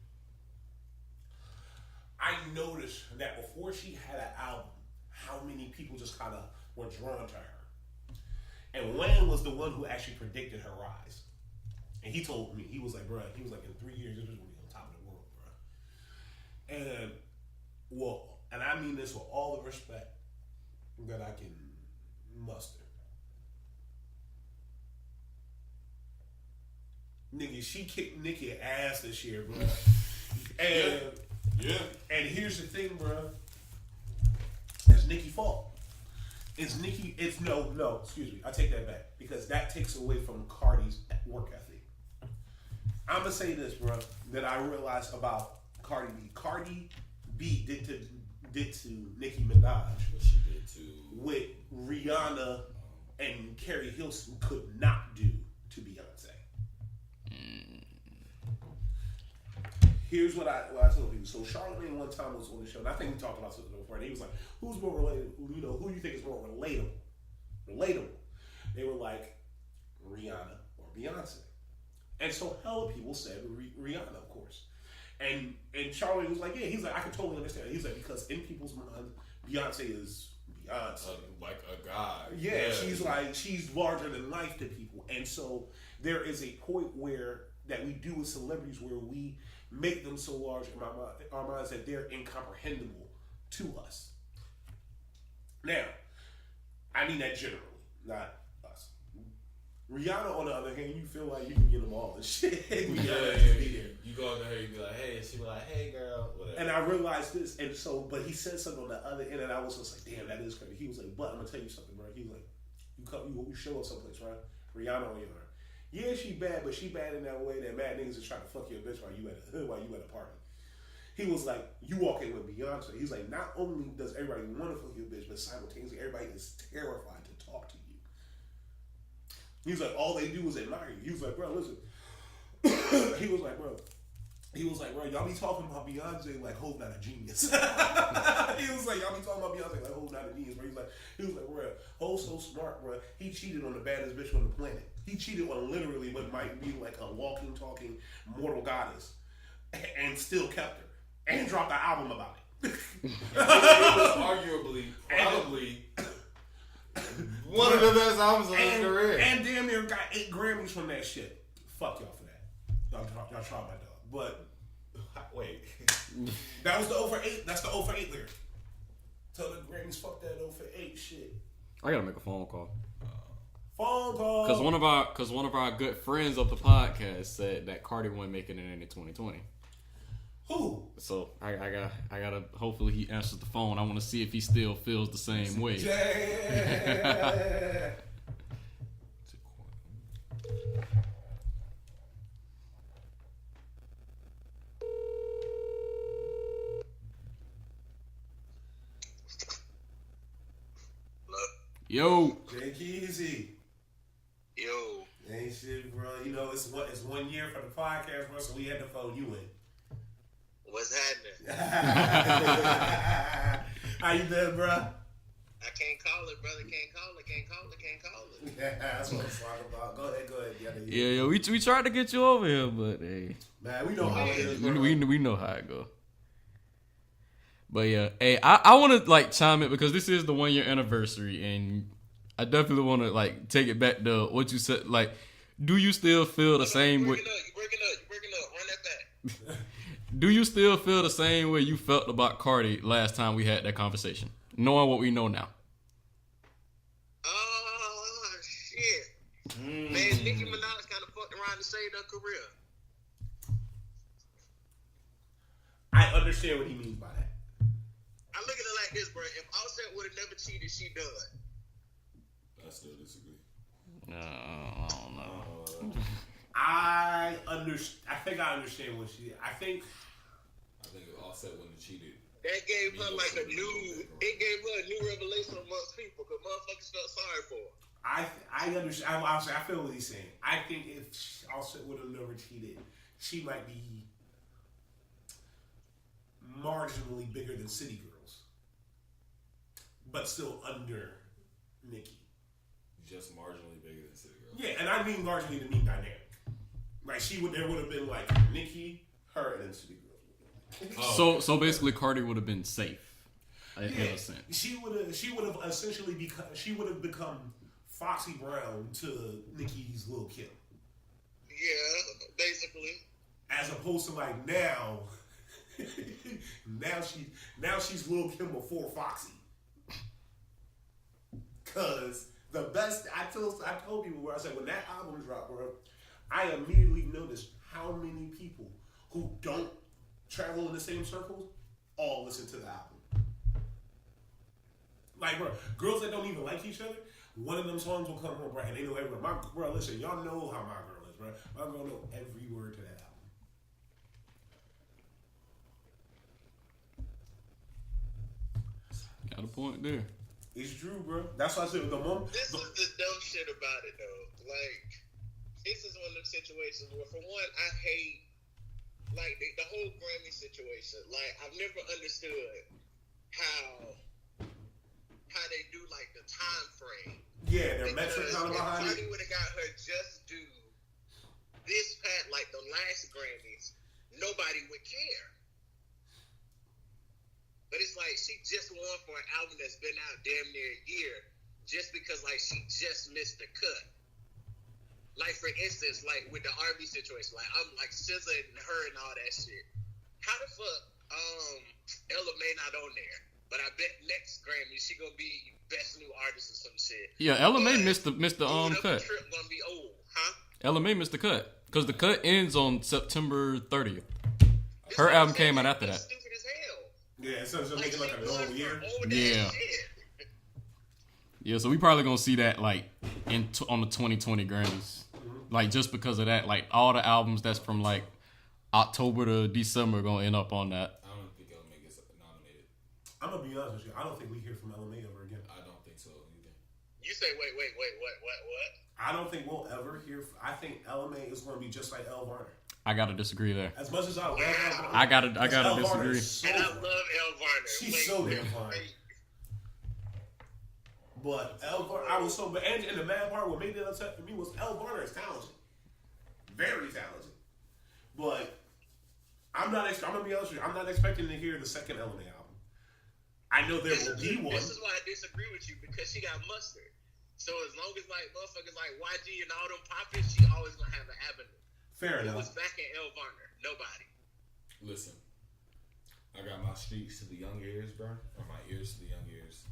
S1: I noticed that before she had an album, how many people just kind of were drawn to her. And Wayne was the one who actually predicted her rise. And he told me, he was like, bro, in 3 years, this was going to be on top of the world, bro. And I mean this with all the respect that I can muster. Nigga, she kicked Nicki ass this year, bro. And
S3: yeah.
S1: And here's the thing, bro. It's Nicki's fault. No, excuse me. I take that back. Because that takes away from Cardi's work ethic. I'm going to say this, bro, that I realized about Cardi B. Cardi B did to Nicki Minaj
S3: what she did to
S1: what Rihanna and Carrie Hilson could not do to Beyonce. Here's what I tell people. So Charlamagne one time was on the show, and I think we talked about something before, and he was like, who's more related? You know, who do you think is more relatable? They were like, Rihanna or Beyonce. And so hella people said Rihanna, of course. And Charlamagne was like, yeah, he's like, I can totally understand. He's like, because in people's minds, Beyonce is Beyonce.
S3: Like a god.
S1: Yeah, she's larger than life to people. And so there is a point that we do with celebrities where we make them so large in our minds that they're incomprehensible to us. Now, I mean that generally, not us. Rihanna, on the other hand, you feel like you can get them all and shit.
S3: You go up to her, you be like, hey, she be like, hey, girl, whatever.
S1: And I realized this, and so, but he said something on the other end, and I was just like, damn, that is crazy. He was like, but I'm gonna tell you something, bro. He was like, you show up someplace, right? Rihanna on your arm. Yeah, she bad, but she bad in that way that mad niggas is trying to fuck your bitch while you at a party. He was like, you walk in with Beyonce. He's like, not only does everybody want to fuck your bitch, but simultaneously everybody is terrified to talk to you. He's like, all they do is admire you. He was like, bro, listen. He was like, bro, y'all be talking about Beyonce like Hov not a genius. He was like, y'all be talking about Beyonce like Hov not a genius, bro. He was like, bro, Hov's so smart, bro. He cheated on the baddest bitch on the planet. He cheated on literally what might be like a walking, talking mortal goddess, and still kept her and dropped an album about it.
S3: It was arguably, probably one of the best albums of his career,
S1: and damn near got 8 Grammys from that shit. Fuck y'all for that. Y'all tried my dog, but
S3: wait,
S1: that was the 0 for 8. That's the 0 for 8 lyric. Tell the Grammys fuck that 0 for 8 shit.
S2: I gotta make a phone call.
S1: Phone call.
S2: Because one of our good friends of the podcast said that Cardi wasn't making it into 2020.
S1: Who?
S2: So I gotta. Hopefully he answers the phone. I want to see if he still feels the same way.
S1: Yeah.
S2: Yo.
S1: Jake Easy.
S4: Yo.
S1: Ain't shit, bro. You know, it's 1 year for the podcast, bro, so we had to phone you in.
S4: What's happening?
S1: How you been, bro?
S4: I can't call it, brother. Can't call it.
S1: Yeah, that's what I'm talking about. Go ahead.
S2: Yeah, we tried to get you over here, but hey.
S1: Man, we know how it is, bro.
S2: We know how it go. But yeah, hey, I want to like chime in because this is the 1 year anniversary, and I definitely want to like take it back to what you said. Like, do you still feel the same way?
S4: You breaking up. Run that back.
S2: Do you still feel the same way you felt about Cardi last time we had that conversation, knowing what we know now?
S4: Oh shit, man! Nicki Minaj kind of fucked around and saved her career.
S1: I understand what he means by that.
S4: I look at it like this, bro. If Offset would have never cheated, she done.
S3: I still disagree.
S2: I don't know.
S1: I think I understand what she. I think
S3: if Offset wouldn't have cheated,
S4: that gave her like a new. It gave her a new revelation amongst people because motherfuckers felt sorry for her.
S1: I understand. Obviously, I feel what he's saying. I think if Offset would have never cheated, she might be marginally bigger than City Girls, but still under Nicki.
S3: just marginally bigger than City Girls.
S1: Yeah, and I mean marginally to mean dynamic. Like there would have been like Nicki, her, and then City Girls.
S2: So basically, Cardi would have been safe. In a sense.
S1: She would have essentially become Foxy Brown to Nicki's Lil' Kim.
S4: Yeah, basically.
S1: As opposed to like now she's Lil' Kim before Foxy. Cause the best I told people where I said when that album dropped, bro, I immediately noticed how many people who don't travel in the same circles all listen to the album. Like, bro, girls that don't even like each other, one of them songs will come on, bro, and they know every word. Bro, listen, y'all know how my girl is, bro. My girl know every word to that album.
S2: Got a point there.
S1: It's true, bro. That's why I said the moment.
S4: This is the dumb shit about it, though. Like, this is one of those situations where, for one, I hate, like, the whole Grammy situation. Like, I've never understood how they do, like, the time frame.
S1: Yeah, their metric kind of behind
S4: it. If Cardi
S1: it.
S4: would have got her just do this like the last Grammys, nobody would care. But it's like she just won for an album that's been out damn near a year just because, like, she just missed the cut. Like, for instance, like, with the R&B situation, like, I'm, like, SZA and her and all that shit. How the fuck Ella May not on there? but I bet next Grammy she gonna be best new artist or some shit.
S2: Yeah, Ella May
S4: But
S2: missed the cut.
S4: Trip gonna be old, huh?
S2: Ella May missed the cut because the cut ends on September 30th.
S4: This
S2: Her
S4: is
S2: album came out after
S4: that's
S2: that.
S4: Stupid as hell.
S1: Yeah, so it's making like a
S4: she
S1: normal
S4: won
S1: year.
S4: for old
S2: Yeah.
S4: ass shit.
S2: Yeah, so we probably gonna see that like on the 2020 Grammys, like just because of that. Like all the albums that's from like October to December gonna end up on that.
S3: I don't think LMA gets nominated.
S1: I'm gonna be honest with you. I don't think we hear from LMA ever again.
S3: I don't think so either.
S4: You say wait, what?
S1: I don't think we'll ever hear. I think LMA is going to be just like Elle Varner.
S2: I gotta disagree there.
S1: As much as I love Elle Varner,
S2: I gotta
S1: Elle Varner
S2: disagree.
S1: is so
S4: And I
S1: fine.
S4: love Elle Varner.
S1: She's so damn fine. But Elle Varner, I was so. But and the mad part, what made it upset for me was Elle Varner is talented, very talented. But I'm gonna be honest with you. I'm not expecting to hear the second LMA album. I know there will be one.
S4: This is why I disagree with you because she got mustard. So as long as like motherfuckers like YG and all them popping, she always gonna have an avenue.
S1: Fair
S4: Who
S1: enough.
S4: was back in Elle Varner? Nobody.
S3: Listen, I got my streets to the young ears, bro, or my ears to the young ears.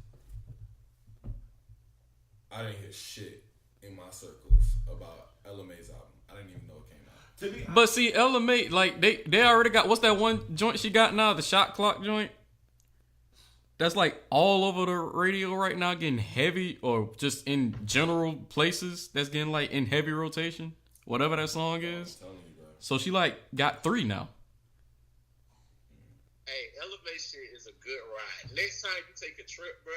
S3: I didn't hear shit in my circles about LMA's album. I didn't even know it came out.
S1: To be,
S2: But see, Ella May, like they already got what's that one joint she got now? The shot clock joint. That's like all over the radio right now, getting heavy, or just in general places that's getting like in heavy rotation. Whatever that song is.
S3: I'm telling you, bro.
S2: So she like got 3 now.
S4: Hey, Elevate shit is a good ride. Next time you take a trip, bro,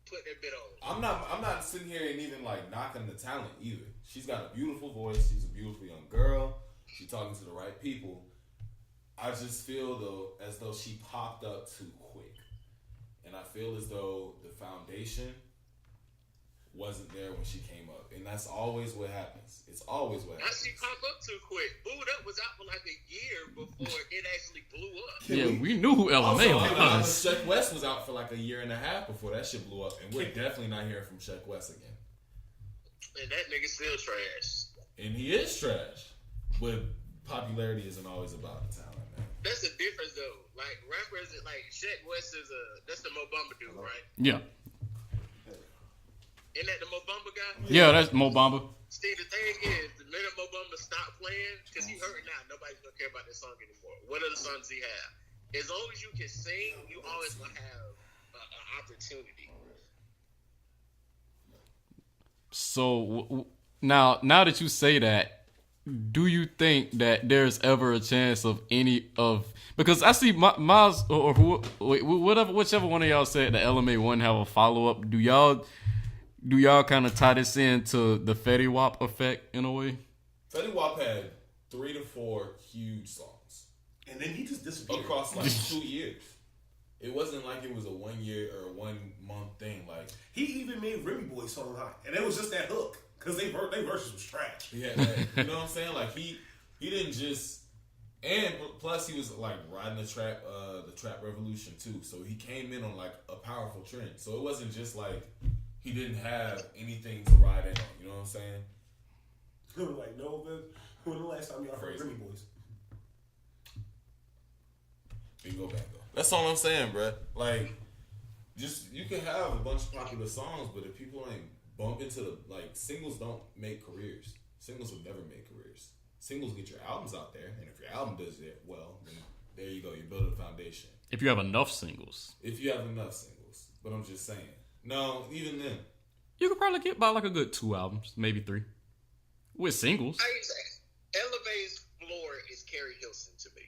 S4: put that bit on.
S3: I'm not sitting here and even like knocking the talent either. She's got a beautiful voice. She's a beautiful young girl. She's talking to the right people. I just feel though as though she popped up too quick, and I feel as though the foundation wasn't there when she came up, and that's always what happens. It's always what
S4: Why
S3: happens.
S4: she pop up too quick? Booed Up was out for like a year before it actually blew up.
S2: Yeah, we knew who Ella May was.
S3: Sheck West was out for like a year and a half before that shit blew up, and we're definitely not hearing from Sheck West again.
S4: And that nigga still trash.
S3: And he is trash, but popularity isn't always about the talent, man.
S4: That's the difference though. Like rappers, like Sheck West is that's the Mo Bamba dude, right?
S2: Yeah,
S4: Isn't that the Mo Bamba guy?
S2: yeah, that's Mo Bamba.
S4: See, the thing is, the minute Mo Bamba stopped playing, because he hurt now, nobody's gonna care about that song anymore. What other songs he have? As long as you can sing, you always gonna have an opportunity.
S2: So now that you say that, do you think that there's ever a chance of any of, because I see Miles or whichever one of y'all said the LMA wouldn't have a follow up. Do y'all kind of tie this into the Fetty Wap effect in a way?
S3: Fetty Wap had 3 to 4 huge songs
S1: and then he just disappeared.
S3: across like 2 years. It wasn't like it was a 1 year or 1 month thing. Like
S1: He even made Remy Boy song hot, and it was just that hook because they verses was trash.
S3: yeah, like, you know what I'm saying? Like he didn't just, and plus he was like riding the trap revolution too. So he came in on like a powerful trend. So it wasn't just like he didn't have anything to ride in on. You know what I'm saying?
S1: Like, no, when the last time y'all heard Remy Boys?
S3: Bingo bango. That's all I'm saying, bruh. Like, just you can have a bunch of popular songs, but if people ain't bump into the like singles, don't make careers. Singles will never make careers. Singles get your albums out there, and if your album does it well, then there you go. You build a foundation.
S2: If you have enough singles,
S3: If you have enough singles, but I'm just saying. No, even then,
S2: you could probably get by like a good 2 albums, maybe 3, with singles.
S4: I say, Elevate's floor is Carrie Hilson to me.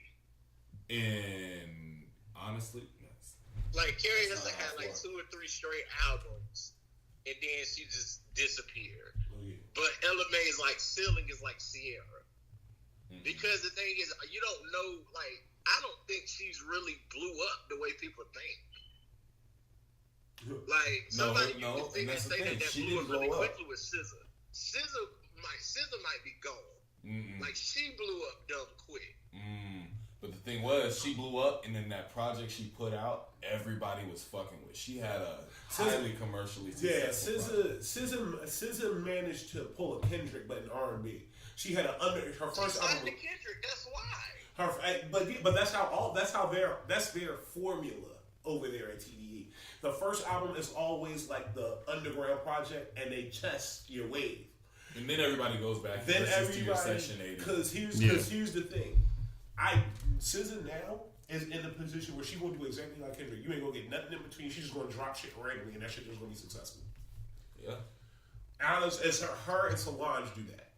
S3: and honestly, yes.
S4: Like Carrie
S3: That's
S4: Hilson
S3: not
S4: had
S3: how
S4: like
S3: far.
S4: 2 or 3 straight albums, and then she just disappeared.
S3: Oh, yeah.
S4: But Ella May's like ceiling is like Sierra.
S3: Mhm.
S4: Because the thing is, you don't know, like, I don't think she's really blew up the way people think. Like,
S3: No,
S4: somebody
S3: no,
S4: you can think
S3: and
S4: and
S3: that's the
S4: say
S3: thing.
S4: that
S3: She
S4: blew up
S3: didn't
S4: really
S3: blow up.
S4: quickly with SZA. SZA might be gone.
S3: Mm-mm.
S4: Like, she blew up dumb quick.
S3: But the thing was, she blew up, and then that project she put out, everybody was fucking with. She had a highly commercially
S1: Yeah,
S3: successful project.
S1: SZA managed to pull a Kendrick, but in R&B. She had her
S4: She
S1: first
S4: signed
S1: album.
S4: to Kendrick, that's why.
S1: But that's their formula. over there at TDE. The first album is always like the underground project, and they test your wave.
S3: And then everybody goes back.
S1: Then
S3: and listens to your
S1: everybody,
S3: Section 80.
S1: because here's the thing, SZA now is in the position where she gonna do exactly like Kendrick. You ain't gonna get nothing in between. She's just gonna drop shit randomly, and that shit just gonna be successful.
S3: Yeah.
S1: Alice, as her and Solange do that.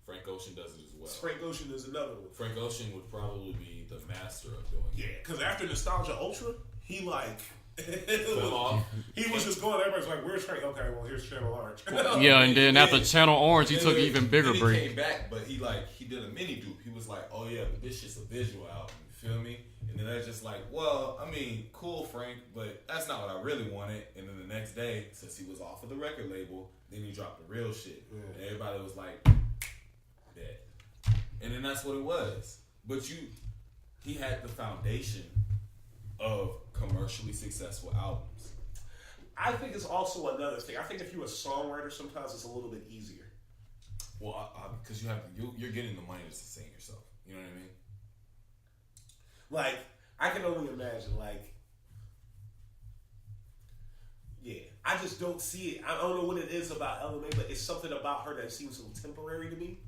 S3: Frank Ocean does it as well.
S1: Frank Ocean is another one.
S3: Frank Ocean would probably be the master of doing it.
S1: Yeah, because after Nostalgia Ultra, he like
S3: Fell off.
S1: he was just going. Everybody's like, "Where's Frank?" Okay, well, here's Channel Orange.
S2: Yeah, and then after Channel Orange, he took an even bigger
S3: Then
S2: break.
S3: He came back, but he did a mini dupe. He was like, "Oh yeah, but this shit's a visual album." You feel me? And then they're just like, "Well, I mean, cool, Frank, but that's not what I really wanted." And then the next day, since he was off of the record label, then he dropped the real shit.
S1: Yeah.
S3: And everybody was like, "Dead." And then that's what it was. But he had the foundation of commercially successful albums.
S1: I think it's also another thing. I think if you're a songwriter, sometimes it's a little bit easier.
S3: Well, because you're getting the money to sustain yourself. You know what I mean?
S1: Like, I can only imagine, like, yeah. I just don't see it. I don't know what it is about LMA, but it's something about her that seems so temporary to me.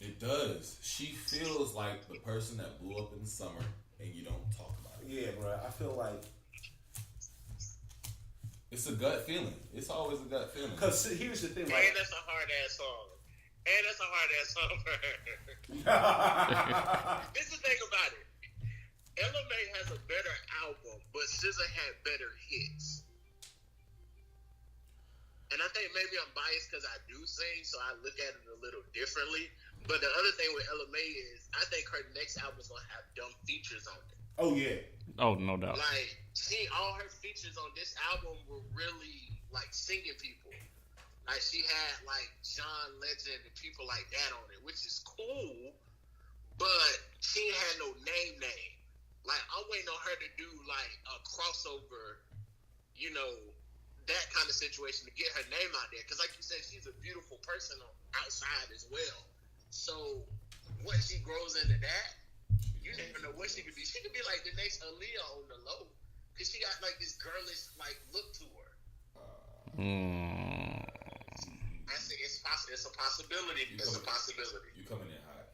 S3: It does. She feels like the person that blew up in the summer and you don't talk about it.
S1: Yeah, bro. I feel like...
S3: It's a gut feeling. It's always a gut feeling.
S1: Because here's the thing,
S4: And
S1: like...
S4: that's a hard-ass song. And that's a hard-ass song for her. This is the thing about it. LMA has a better album, but SZA had better hits. And I think maybe I'm biased because I do sing, so I look at it a little differently. But the other thing with LMA is I think her next album is going to have dumb features on it.
S1: Oh, yeah.
S2: Oh, no doubt.
S4: Like, all her features on this album were really, like, singing people. Like, she had, like, John Legend and people like that on it, which is cool, but she ain't had no name. Like, I'm waiting on her to do, like, a crossover, you know, that kind of situation to get her name out there. Because, like you said, she's a beautiful person outside as well. So, once she grows into that, you never know what she could be. She could be like the next Aaliyah on the low. Because she got, like, this girlish, like, look to her. I say it's possible. It's a possibility. It's a possibility.
S3: You coming in hot.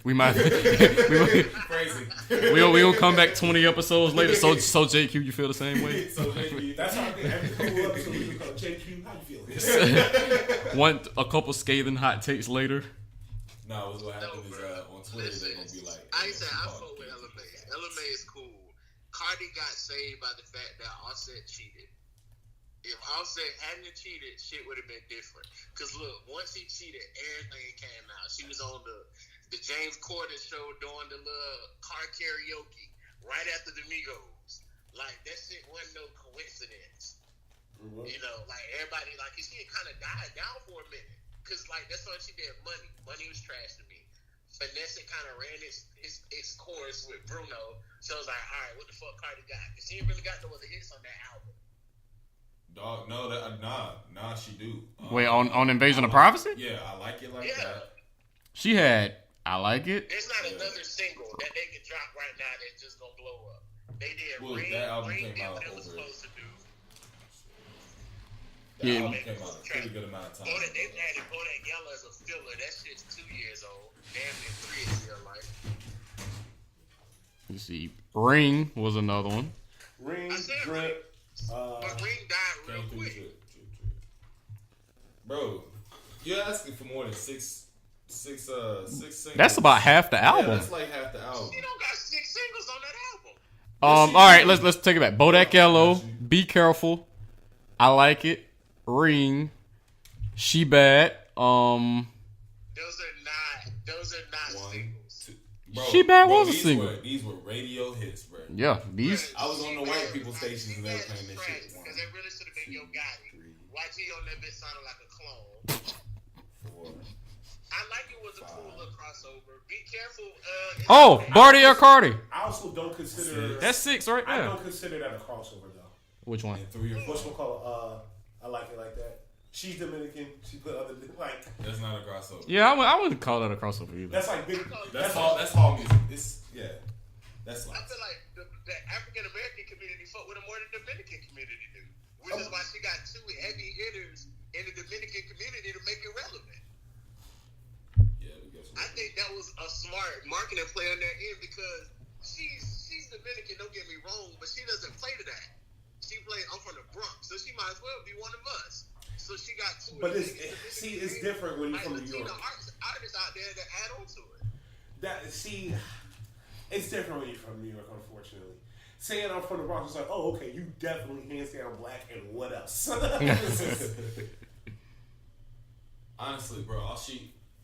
S2: We might.
S3: Crazy.
S2: We'll come back 20 episodes later. So JQ, you feel the same way?
S3: So maybe
S1: That's how I think every couple episodes we call JQ. How you feeling?
S2: A couple scathing hot takes later.
S3: No, what's gonna happen is on Twitter they're gonna be like,
S4: I said I fuck with LMA. LMA is cool. Cardi got saved by the fact that Offset cheated. If Offset hadn't cheated, shit would have been different. Cause look, once he cheated, everything came out. She was on the James Corden show doing the little car karaoke right after the Migos. Like that shit wasn't no coincidence. Mm-hmm. You know, like everybody, like she kind of died down for a minute. Cause like that's when she did Money. Money was trash to me. Finesse kind of ran its course with Bruno. So I was like, all right, what the fuck Cardi got? Cause she ain't really got no other hits on that album.
S3: Dog, no, nah, she do.
S2: Wait, on Invasion of Privacy?
S3: Yeah, I like it like that.
S2: She had I Like It.
S4: There's not another single that they can drop right now that's just gonna blow up. They did
S3: That album
S4: Ring
S3: came
S4: did
S3: out
S4: what it was
S3: over.
S4: supposed to do.
S3: That album came out a pretty good amount of time.
S4: They've added Bodak Yellow as a filler. That shit's 2 years old. Damn near 3 in real life.
S2: You see, Ring was another one.
S1: Ring,
S4: I said
S1: Drip.
S4: But Ring died real
S3: Came through
S4: quick.
S3: drip. Bro, you're asking for more than six singles.
S2: That's about half the
S3: Yeah,
S2: album.
S3: that's like half the album.
S4: She don't got 6 singles on that album.
S2: All right, let's take it back. Bodak Yellow, Be Careful, I Like It, Ring, She Bad.
S4: Those are not singles.
S3: Bro,
S2: She Bad was a single.
S3: These were radio hits, bro.
S2: Yeah, these.
S3: I was on the white people stations and they were playing this shit.
S4: Because it really should have been Yo Gotti. YG on that bitch sounded like a clone.
S3: 4.
S4: I Like It was a cool little crossover. Be Careful.
S2: Oh, Barty or Cardi.
S1: I also don't consider...
S2: That's 6 right
S1: I
S2: there.
S1: don't consider that a crossover, though.
S2: Which one?
S3: And 3 or 4.
S1: What's one called? I Like It Like That. She's Dominican. She put other... Like...
S3: That's not a crossover.
S2: Yeah, I wouldn't call that a crossover either.
S1: That's like big...
S3: That's all music. It's, yeah. That's
S4: I
S3: lots.
S4: feel like the African American community fuck with her more than the Dominican community do, which is why she got two heavy hitters in the Dominican community to make it relevant.
S3: Yeah, we got some.
S4: I think that was a smart marketing play on their end because she's Dominican. Don't get me wrong, but she doesn't play to that. She plays. I'm from the Bronx, so she might as well be one of us. So she got two.
S1: But it's different when you're from New York.
S4: Artists out there that add on to it.
S1: It's different when you're from New York, unfortunately. Saying I'm from the Bronx, it's like, oh, okay, you definitely hands down black, and what else?
S3: Honestly, bro,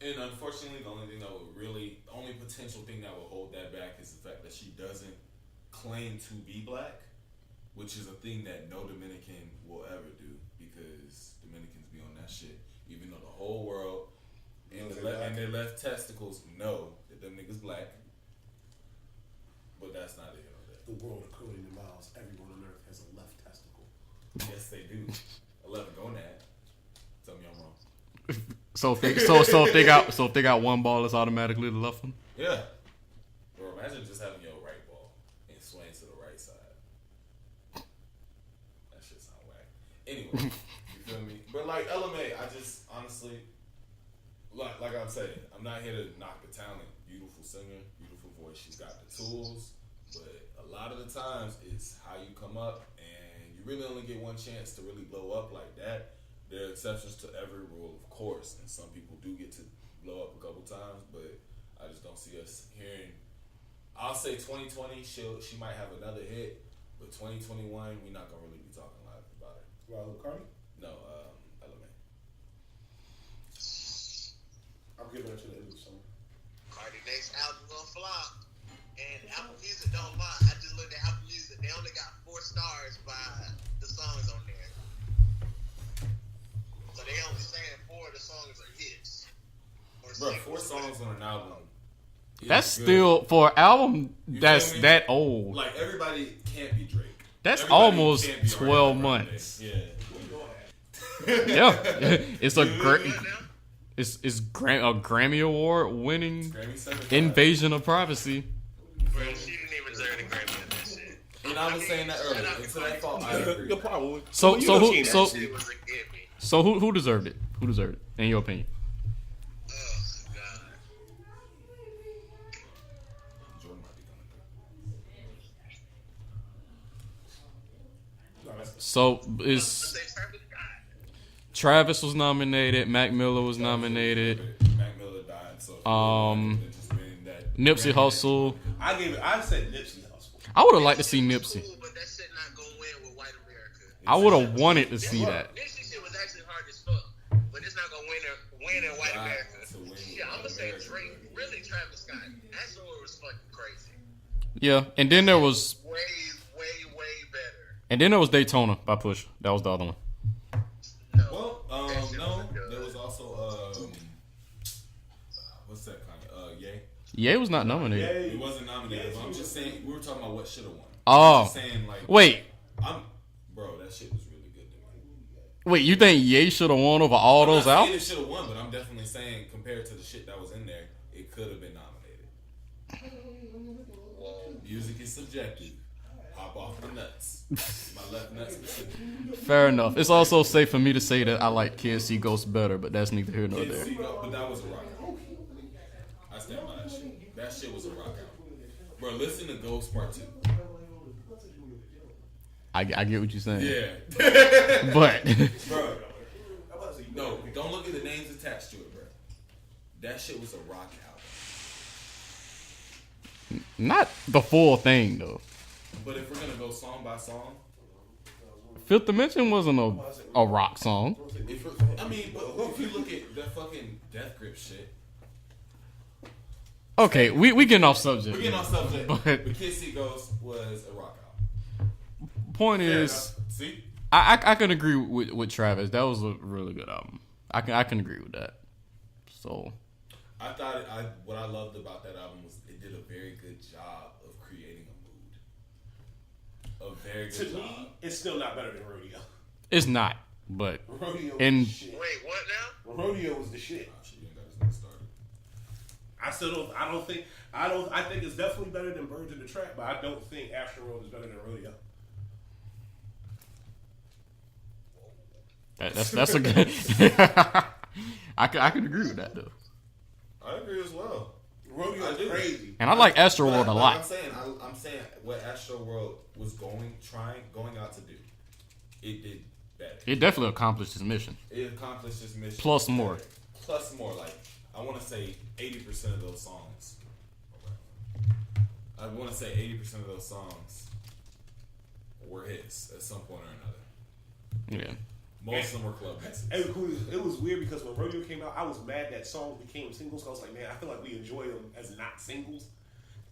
S3: and unfortunately, the only potential thing that will hold that back is the fact that she doesn't claim to be black, which is a thing that no Dominican will ever do because Dominicans be on that shit. Even though the whole world and their left testicles know that them niggas black, but that's not it.
S1: The world according to Miles, everyone on earth has a left testicle.
S3: Yes, they do. 11 gonad. Tell me I'm wrong.
S2: So if they got one ball, it's automatically the left one.
S3: Yeah. Bro, imagine just having your right ball and swaying to the right side. That shit sound whack. Anyway, you feel me? But like LMA, I just honestly, like I'm saying, I'm not here to knock the talent. Beautiful singer, beautiful voice. She's got the tools, but a lot of the times it's how you come up, and you really only get one chance to really blow up like that. There are exceptions to every rule, of course, and some people do get to blow up a couple times, but I just don't see us hearing. I'll say 2020, she might have another hit, but 2021, we're not gonna really be talking live about it.
S1: Well, Cardi?
S3: No, LMA.
S1: I'm giving it to the end of the summer.
S4: Cardi next album gonna flop, and Apple Music don't lie. I just looked at Apple Music; they only got 4 stars by the songs on there. So they only saying 4 of the songs are hits.
S3: Bro, 4 songs on an album.
S2: That's
S3: good.
S2: still for an album
S3: You
S2: that's
S3: feel me?
S2: that old.
S3: Like everybody can't be Drake.
S2: That's
S3: Everybody
S2: almost
S3: can't be
S2: 12
S3: Ariana Grande.
S2: months.
S3: Yeah.
S2: Yeah, it's a great.
S4: What now?
S2: It's a Grammy Award winning
S3: Grammy 75.
S2: Invasion of Privacy.
S4: Bro, she didn't even deserve the Grammy for that shit.
S3: And I was saying that earlier. Until that fault, I agree.
S1: The problem.
S2: So
S1: you
S2: so
S1: know
S2: who
S1: she
S2: so
S1: ain't
S4: It was a gimme.
S2: so who deserved it? Who deserved it in your opinion?
S4: Oh God.
S3: Jordan might be coming through.
S1: No, that's
S2: So is
S4: Say Travis Scott.
S2: Travis was nominated, Mac Miller was nominated,
S3: Mac Miller died, so just meaning that
S2: Nipsey Hussle.
S1: I said Nipsey Hussle.
S2: I would have liked to see Nipsey.
S4: Cool, but that shit not gonna win with white America.
S2: I would have wanted to see that.
S4: Nipsey shit was actually hard as fuck, but it's not gonna win in white
S3: Right,
S4: America.
S3: to win
S4: Yeah, I'm gonna
S3: white
S4: say
S3: America.
S4: Drake. Really, Travis Scott. That's what was fucking crazy.
S2: Yeah, and then there was
S4: Way better.
S2: Daytona by Push. That was the other one.
S4: No.
S3: Well,
S4: That shit
S3: no,
S4: was good.
S3: there was also what's that kind of Ye?
S2: Ye was not nominated.
S1: Yeah,
S3: He wasn't nominated. But I'm just saying we were talking about what should have won.
S2: Oh.
S3: I'm just saying like
S2: Wait,
S3: bro, that shit was really good to me.
S2: wait, you think Ye should have won over all those
S3: I'm not saying
S2: albums?
S3: it should have won, but I'm definitely saying compared to the shit that was in there, it could have been nominated. Music is subjective. Hop off the nuts. My left nuts specific.
S2: Fair enough. It's also safe for me to say that I like Kids See Ghosts better, but that's neither here nor
S3: Kids
S2: there.
S3: See Go- but that was a rock album. I stand by that shit. That shit was a rock album. Bro, listen to Ghost Part 2.
S2: I get what you're saying.
S3: Yeah.
S2: But
S3: Bro. No, don't look at the names attached to it, bro. That shit was a rock album.
S2: not the full thing though.
S3: But if we're gonna go song by song,
S2: Fifth Dimension wasn't a rock song.
S3: but if you look at the fucking Death Grip shit,
S2: Okay, we getting off subject.
S3: we're getting off subject.
S2: But
S3: But Kids See Ghost was a rock album.
S2: point
S3: Fair
S2: is,
S3: enough. See?
S2: I can agree with Travis. That was a really good album. I can agree with that. So
S3: I thought what I loved about that album was it did a very good job of creating a mood. A very good
S1: To
S3: job.
S1: me, it's still not better than Rodeo.
S2: it's not, but
S1: Rodeo
S2: And-
S1: was the shit.
S4: Wait, what now?
S1: Rodeo was the shit.
S3: Oh, shit, you ain't got this nigga started.
S1: I don't think I think it's definitely better than Birds in the Trap, but I don't think Astro World is better than Rodeo.
S2: That's a good. I could agree with that though.
S3: I agree as well.
S1: Rodeo is crazy,
S2: and I like Astro World a lot.
S3: I'm saying what Astro World was going out to do, it did better.
S2: It definitely accomplished its mission.
S3: It accomplished its mission.
S2: Plus more.
S3: Like I want to say 80% of those songs. I want to say 80% of those songs were hits at some point or another.
S2: Yeah.
S3: Most of them were club hits.
S1: It was weird because when Rodeo came out, I was mad that songs became singles. I was like, man, I feel like we enjoy them as not singles.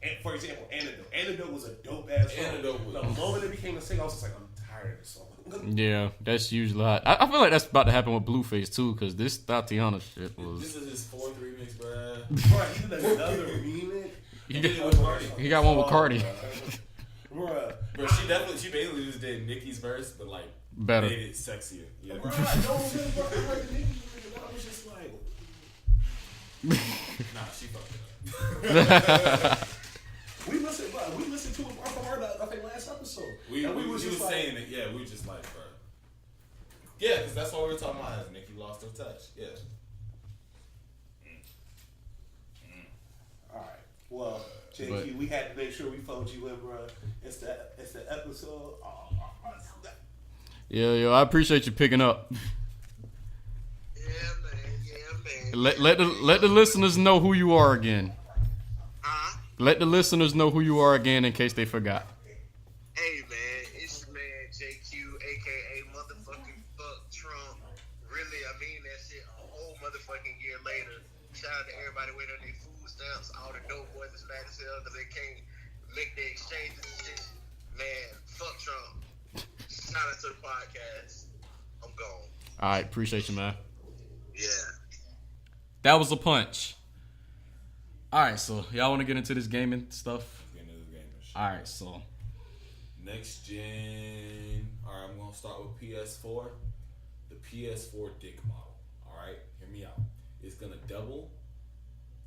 S1: And for example, Antidote. Antidote was a dope ass song. The moment it became a single, I was just like, I'm tired of this song.
S2: Yeah, that's usually hot. I feel like that's about to happen with Blueface too, because this Tatiana shit was.
S3: This is his fourth remix, bruh.
S1: Right, he did another remix.
S2: He got one with Cardi.
S1: Bruh.
S3: She basically just did Nicki's verse, but like
S2: better.
S3: Made it sexier. Yeah.
S1: Bruh, I heard Nicki and I was just like,
S3: nah, she fucked it up.
S1: We listened to it from her, I think, last episode.
S3: We was just saying it, yeah, we were just like, bro. Yeah, because that's what we were talking about, as Nicki lost her touch. Yeah.
S1: Alright. Well, JQ, we had to make sure we phoned you in, bro. It's the episode.
S2: Yeah, I appreciate you picking up.
S4: Yeah, man.
S2: Let the listeners know who you are again. Let the listeners know who you are again in case they forgot.
S4: Hey, man, it's your man JQ, a.k.a. motherfucking fuck Trump. Really, I mean that shit a whole motherfucking year later. Shout out to everybody waiting on their food stamps. All the dope boys is mad as hell because they can't make the exchanges and shit. Man, fuck Trump. Shout out to the podcast. I'm gone.
S2: All right, appreciate you, man.
S4: Yeah.
S2: That was a punch. All right, so y'all want to get into this gaming stuff? All right, so
S3: next gen. All right, I'm gonna start with PS4. The PS4 dick model. All right, hear me out. It's gonna double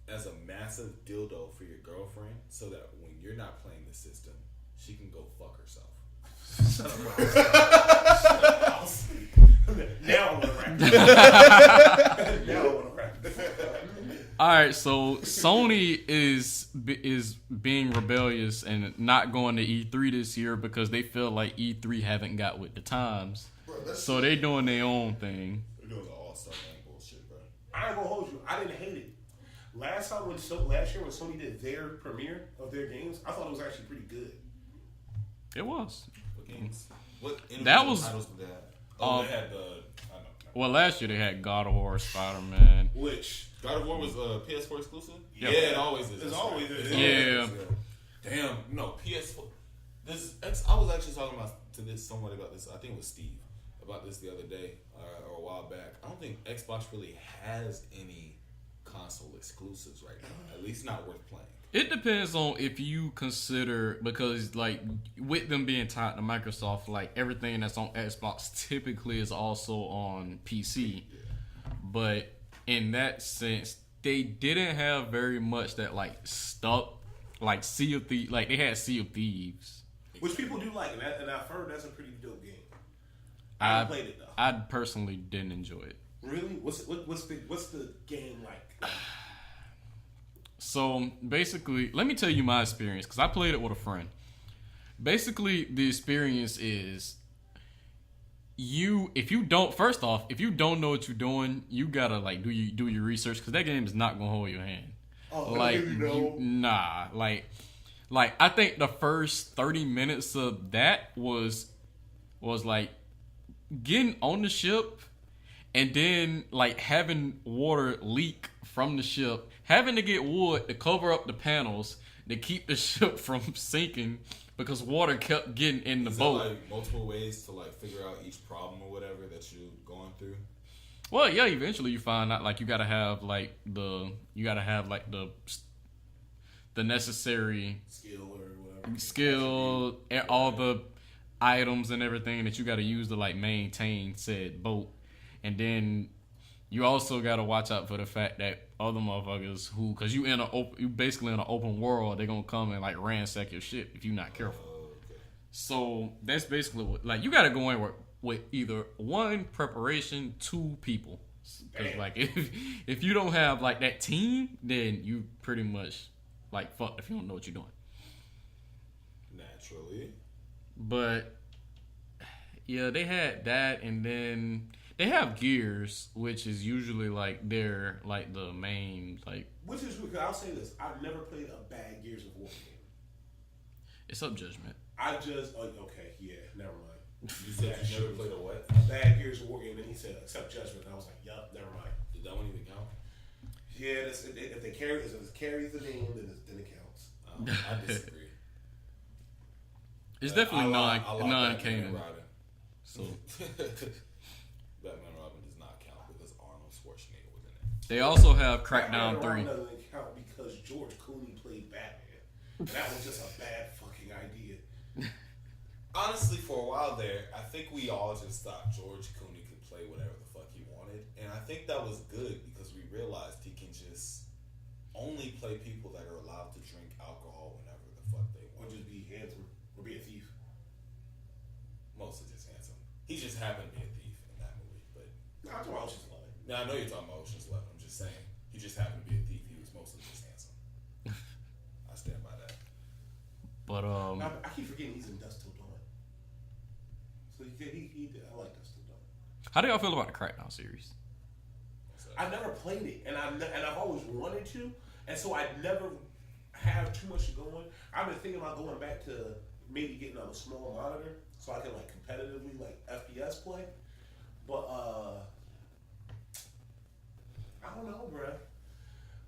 S3: as a massive dildo for your girlfriend, so that when you're not playing the system, she can go fuck herself.
S1: Shut up, Now I want to rap.
S2: all right, so Sony is being rebellious and not going to E3 this year because they feel like E3 haven't got with the times.
S3: Bro,
S2: so they doing their own thing.
S3: They're doing the all-star game bullshit, bro.
S1: I ain't gonna hold you. I didn't hate it. Last year when Sony did their premiere of their games, I thought it was actually pretty good.
S2: It was.
S3: What games? What
S2: that was
S3: titles did they have? Oh, they had the. I don't know.
S2: Well, last year they had God of War, Spider-Man.
S1: Which
S3: God of War was PS4 exclusive?
S1: Yeah,
S3: it always is.
S1: It's always is.
S2: Yeah.
S3: Damn, no, PS4. I was actually talking to somebody about this. I think it was Steve about this the other day or a while back. I don't think Xbox really has any console exclusives right now. At least not worth playing.
S2: It depends on if you consider, because like with them being tied to Microsoft, like everything that's on Xbox typically is also on PC. But in that sense, they didn't have very much that like stuck, like Sea of Thieves. Like they had Sea of Thieves,
S1: which people do like, and I've heard that's a pretty dope game. I haven't played it though.
S2: I personally didn't enjoy it.
S1: Really? What's the game like?
S2: So basically, let me tell you my experience because I played it with a friend. Basically, the experience is if you don't know what you're doing, you gotta like do your research because that game is not gonna hold your hand.
S1: Oh,
S2: like nah, like I think the first 30 minutes of that was like getting on the ship and then like having water leak from the ship, having to get wood to cover up the panels to keep the ship from sinking because water kept getting in the boat.
S3: There like multiple ways to like figure out each problem or whatever that you're going through?
S2: Well, yeah, eventually you find out like you gotta have like the necessary skill and all the items and everything that you gotta use to like maintain said boat, and then you also gotta watch out for the fact that other motherfuckers who, cause you basically in an open world, they're gonna come and like ransack your shit if you're not careful.
S3: Okay.
S2: So that's basically what, like, you gotta go in with either one, preparation, two, people. Cause like if you don't have like that team, then you pretty much like fucked if you don't know what you're doing.
S3: Naturally.
S2: But yeah, they had that, and then they have Gears, which is usually like their like the main like.
S1: Which is weird, 'cause I'll say this: I've never played a bad Gears of War game.
S2: It's up judgment.
S1: I just okay, yeah, never mind.
S3: You said you never played a what?
S1: A bad Gears of War game, and he said accept judgment. And I was like, yup, never mind.
S3: Did that one even count?
S1: Yeah, if they carries the name, then it counts.
S3: I disagree.
S2: It's definitely non
S3: Batman
S2: canon.
S3: and Robin.
S2: So
S3: Batman and Robin does not count because Arnold Schwarzenegger was in it.
S2: they also have Crackdown
S1: Batman
S2: 3.
S1: doesn't count because George Clooney played Batman. And that was just a bad fucking idea.
S3: Honestly, for a while there, I think we all just thought George Clooney could play whatever the fuck he wanted, and I think that was good because we realized he can just only play people that are allowed to drink alcohol whenever the fuck they
S1: Or
S3: want.
S1: just be handsome. Or be a thief.
S3: Mostly just handsome. He just happened to be a thief in that movie, but
S1: Nah, I'm talking about Ocean's 11.
S3: now I know you're talking about Ocean's 11. I'm just saying he just happened to be a thief. He was mostly just handsome. I stand by that.
S2: But
S1: I keep forgetting he's in Dust Till Dawn. So I like Dust Till Dawn.
S2: how do y'all feel about the Crackdown series?
S1: I never played it, and I've always wanted to, and so I never have too much to go on. I've been thinking about going back to maybe getting on a small monitor so I can like competitively like FPS play, but I don't know, bro.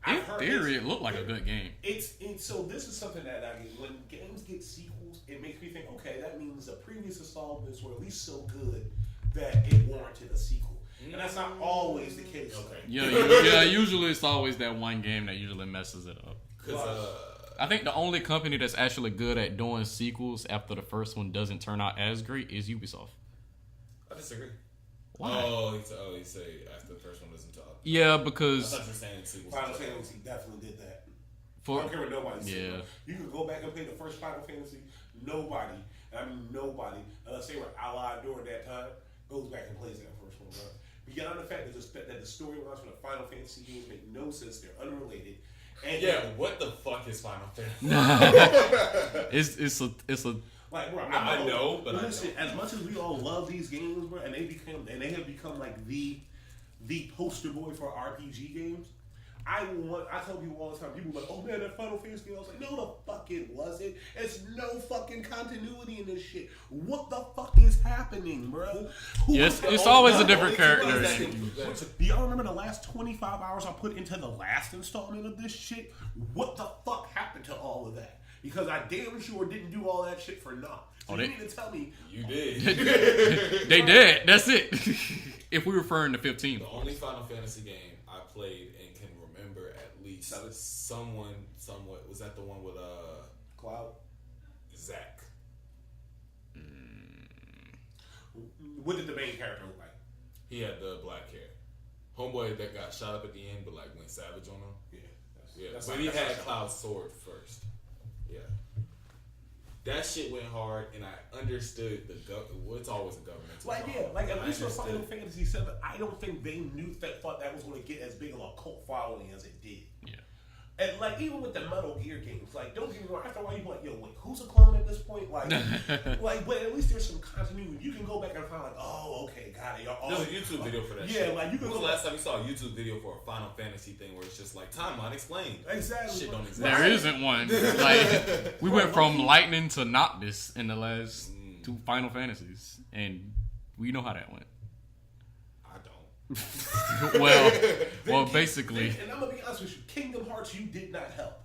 S2: In theory, it looked like a good game.
S1: It's so this is something that I get when games get sequels. It makes me think, okay, that means the previous installments were at least so good that it warranted a sequel, and that's not always the case.
S3: Okay.
S2: Yeah, usually it's always that one game that usually messes it up.
S3: Because
S2: I think the only company that's actually good at doing sequels after the first one doesn't turn out as great is Ubisoft.
S3: I disagree.
S2: Why?
S3: Oh, you say after the first one doesn't talk.
S2: Yeah,
S3: I
S2: because
S3: thought you were saying sequels.
S1: Final Fantasy definitely did that. I
S2: for
S1: don't care what nobody says.
S2: yeah.
S1: You can go back and play the first Final Fantasy. Nobody, and I mean nobody, unless they were alive during that time, goes back and plays that first one, bro. Beyond the fact that the storylines for the Final Fantasy games make no sense, they're unrelated. And
S3: Yeah, what the fuck is Final Fantasy?
S2: it's a
S1: like, bro,
S3: I know, but
S1: listen, as much as we all love these games, bro, and they have become like the poster boy for RPG games. I tell people all the time, people are like, oh man, that Final Fantasy game. I was like, no, the fuck it wasn't. It's no fucking continuity in this shit. What the fuck is happening, bro?
S2: Yes, it's always a different character.
S1: Do y'all remember the last 25 hours I put into the last installment of this shit? What the fuck happened to all of that? Because I damn sure didn't do all that shit for naught. So you mean to tell me
S3: You did.
S2: they did. That's it. If we're referring to 15,
S3: The only Final Fantasy game I played and can remember at least somewhat was that the one with
S1: Cloud?
S3: Zack.
S1: What did the main character look like?
S3: He had the black hair. Homeboy that got shot up at the end, but like went savage on him. Yeah, but he had Cloud's sword first. Yeah, that shit went hard, and I understood it's always a government.
S1: Like at least with Final Fantasy VII, I don't think they thought that was going to get as big of a cult following as it did.
S2: yeah.
S1: And like even with the Metal Gear games, like don't get me wrong, after a while you're like, yo, wait, who's a clone at this point? Like, but at least there's some continuity. You can go back and find like, oh, okay, got it.
S3: There's a YouTube video for that.
S1: Yeah,
S3: shit.
S1: like you can.
S3: When was the last time you saw a YouTube video for a Final Fantasy thing where it's just like timeline explained?
S1: Exactly.
S3: Shit don't exist.
S2: There isn't one. Like we went from Lightning to Noctis in the last two Final Fantasies, and we know how that went.
S3: I don't.
S2: well, basically.
S1: And I'm gonna be honest with you, Kingdom Hearts, you did not help.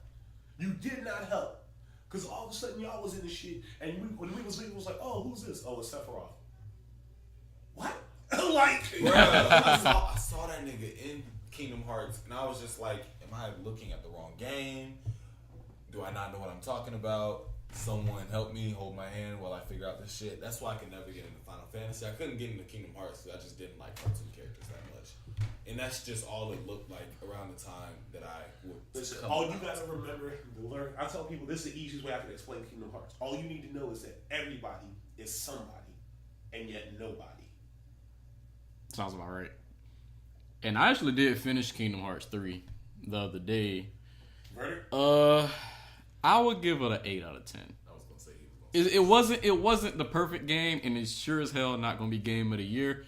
S1: You did not help, because all of a sudden y'all was in the shit, and when we was leaving, it was like, oh, who's this? Oh, it's Sephiroth. What? Like,
S3: Bruh, I saw that nigga in Kingdom Hearts, and I was just like, am I looking at the wrong game? Do I not know what I'm talking about? Someone help me, hold my hand while I figure out this shit. That's why I could never get into Final Fantasy. I couldn't get into Kingdom Hearts because I just didn't like cartoon characters that much. And that's just all it looked like around the time that I would.
S1: Listen, all you gotta remember to learn. I tell people this is the easiest way I can explain Kingdom Hearts. All you need to know is that everybody is somebody, and yet nobody.
S2: Sounds about right. And I actually did finish Kingdom Hearts 3 the other day.
S1: Verdict?
S2: I would give it an 8 out of 10.
S3: I was gonna say
S2: It wasn't the perfect game, and it's sure as hell not gonna be game of the year.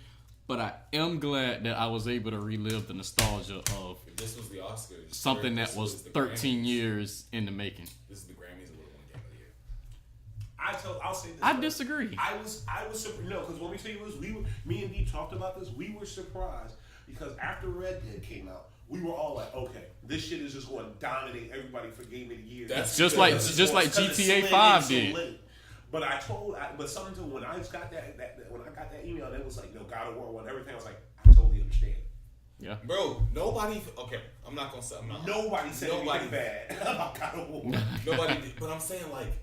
S2: But I am glad that I was able to relive the nostalgia of
S3: if this was the Oscars,
S2: something
S3: or
S2: that
S3: this
S2: was
S3: the
S2: 13
S3: Grammys,
S2: years in the making.
S3: This is the Grammys. It would have won Game of the Year.
S1: I'll say this.
S2: I disagree.
S1: I was surprised. No, because when we say this, me and Dee talked about this. We were surprised because after Red Dead came out, we were all like, okay, this shit is just going to dominate everybody for Game of the Year.
S3: That's
S2: just like GTA 5 did.
S1: But but something too, when I got that email, and it was like, God of War won everything. I was like, I totally understand.
S2: Yeah,
S3: bro. Nobody. Okay, I'm not gonna say.
S1: Nobody said anything bad about God of War.
S3: Nobody did, but I'm saying like,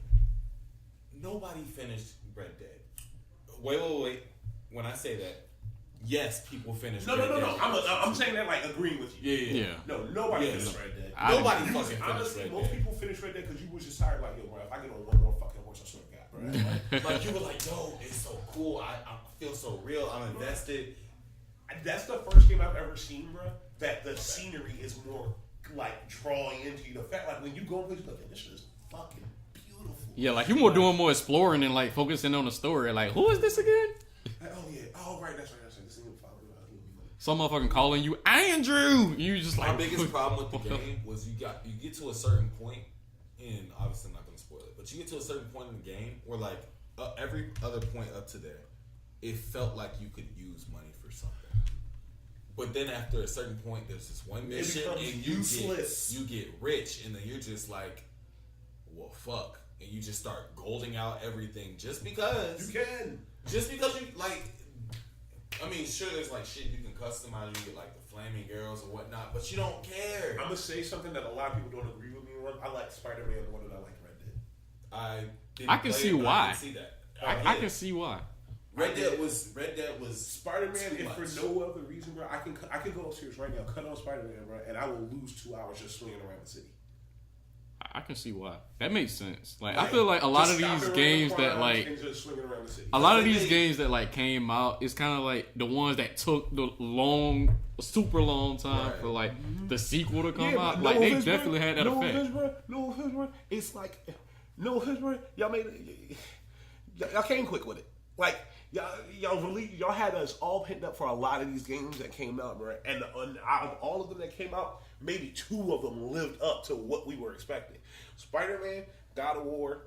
S3: nobody finished Red Dead. Wait. When I say that, yes, people finished.
S1: No. I'm saying that like agreeing with you.
S3: Yeah.
S1: No, nobody finished Red Dead.
S3: Nobody fucking finished
S1: honestly,
S3: Red
S1: most
S3: Dead.
S1: people finished Red Dead because you was just tired. Like, yo, bro, if I get on one more fucking horse, I swear to God, bro.
S3: Like you were like, yo, it's so cool. I feel so real. I'm invested.
S1: That's the first game I've ever seen, bro. That the scenery is more like drawing into you. The fact, like when you go and look at this shit is fucking beautiful.
S2: Yeah, like you were doing more exploring and like focusing on the story. Like, who is this again?
S1: Like, oh yeah, right. That's right. This thing
S2: Some motherfucking calling you Andrew. You just like
S3: my biggest problem with the game was you get to a certain point, and obviously I'm not gonna spoil it, but you get to a certain point in the game where like every other point up to there, it felt like you could use money for something. But then after a certain point, there's this one mission, and you get rich, and then you're just like, well, fuck, and you just start golding out everything just because
S1: you can,
S3: just because you like. I mean, sure, there's like shit you can customize. You get like the flaming girls or whatnot, but you don't care.
S1: I'm gonna say something that a lot of people don't agree with me on. I like Spider-Man more than I like Red Dead.
S2: I can see why.
S3: I can see that.
S2: I can see why.
S3: Red Dead was
S1: Spider-Man. If for no other reason, bro, I can go upstairs right now, cut on Spider-Man, bro, and I will lose 2 hours just swinging around the city.
S2: I can see why. That makes sense. Like I feel like a lot of these games that like a lot of these games that like came out, it's kind of like the ones that took the super long time for like the sequel to come out. Like they definitely had that effect.
S1: No offense, bro. It's like no offense, bro. Y'all made it. Y'all came quick with it. Like y'all had us all pinned up for a lot of these games that came out, bro. And out of all of them that came out, maybe 2 of them lived up to what we were expecting. Spider-Man, God of War.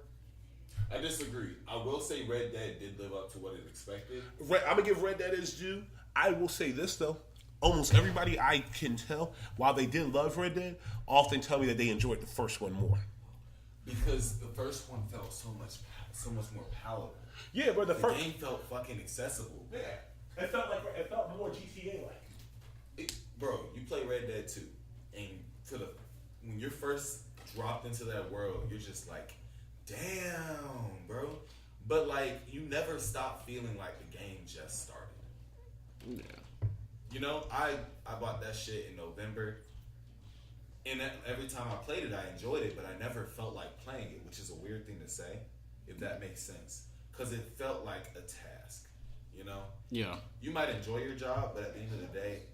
S3: I disagree. I will say Red Dead did live up to what it expected.
S1: I'm gonna give Red Dead its due. I will say this though. Almost everybody I can tell, while they did love Red Dead, often tell me that they enjoyed the first one more.
S3: Because the first one felt so much more palatable.
S1: Yeah, but the first
S3: game felt fucking accessible.
S1: Yeah, it felt more GTA like.
S3: Bro, you play Red Dead 2, and when you're first dropped into that world, you're just like, damn, bro. But like, you never stop feeling like the game just started.
S2: Yeah.
S3: You know, I bought that shit in November, and every time I played it, I enjoyed it, but I never felt like playing it, which is a weird thing to say, if that makes sense. Because it felt like a task, you know?
S2: Yeah.
S3: You might enjoy your job, but at the end of the day,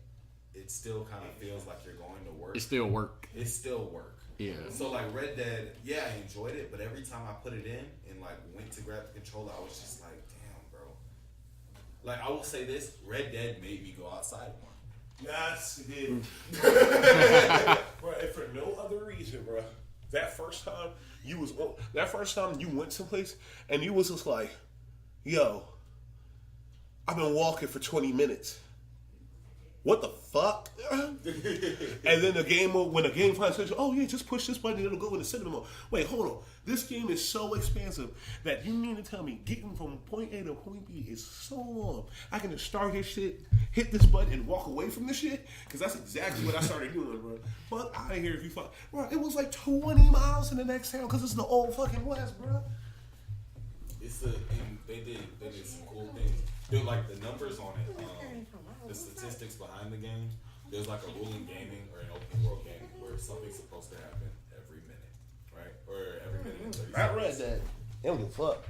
S3: it still kind of feels like you're going to work.
S2: It's still work.
S3: It's still work.
S2: Yeah.
S3: So like Red Dead, yeah, I enjoyed it, but every time I put it in and like went to grab the controller, I was just like, damn, bro. Like I will say this, Red Dead made me go outside more.
S1: Yes, it did. Bro, and for no other reason, bro. That first time you went someplace and you was just like, yo, I've been walking for 20 minutes. What the fuck? And then when the game finally says, oh yeah, just push this button and it'll go in the cinema mode. Wait, hold on. This game is so expansive that you mean to tell me getting from point A to point B is so long. I can just start this shit, hit this button, and walk away from this shit? Because that's exactly what I started doing, bro. Fuck out of here if you fuck. Bro, it was like 20 miles in the next town because it's the old fucking West, bro.
S3: And they did some cool things. Dude, like the numbers on it, the statistics behind the game there's like a rule in gaming or an open world game where something's supposed to happen every minute, right? Or every minute and 30
S5: Not
S3: seconds.
S5: Red Dead. They don't give a fuck.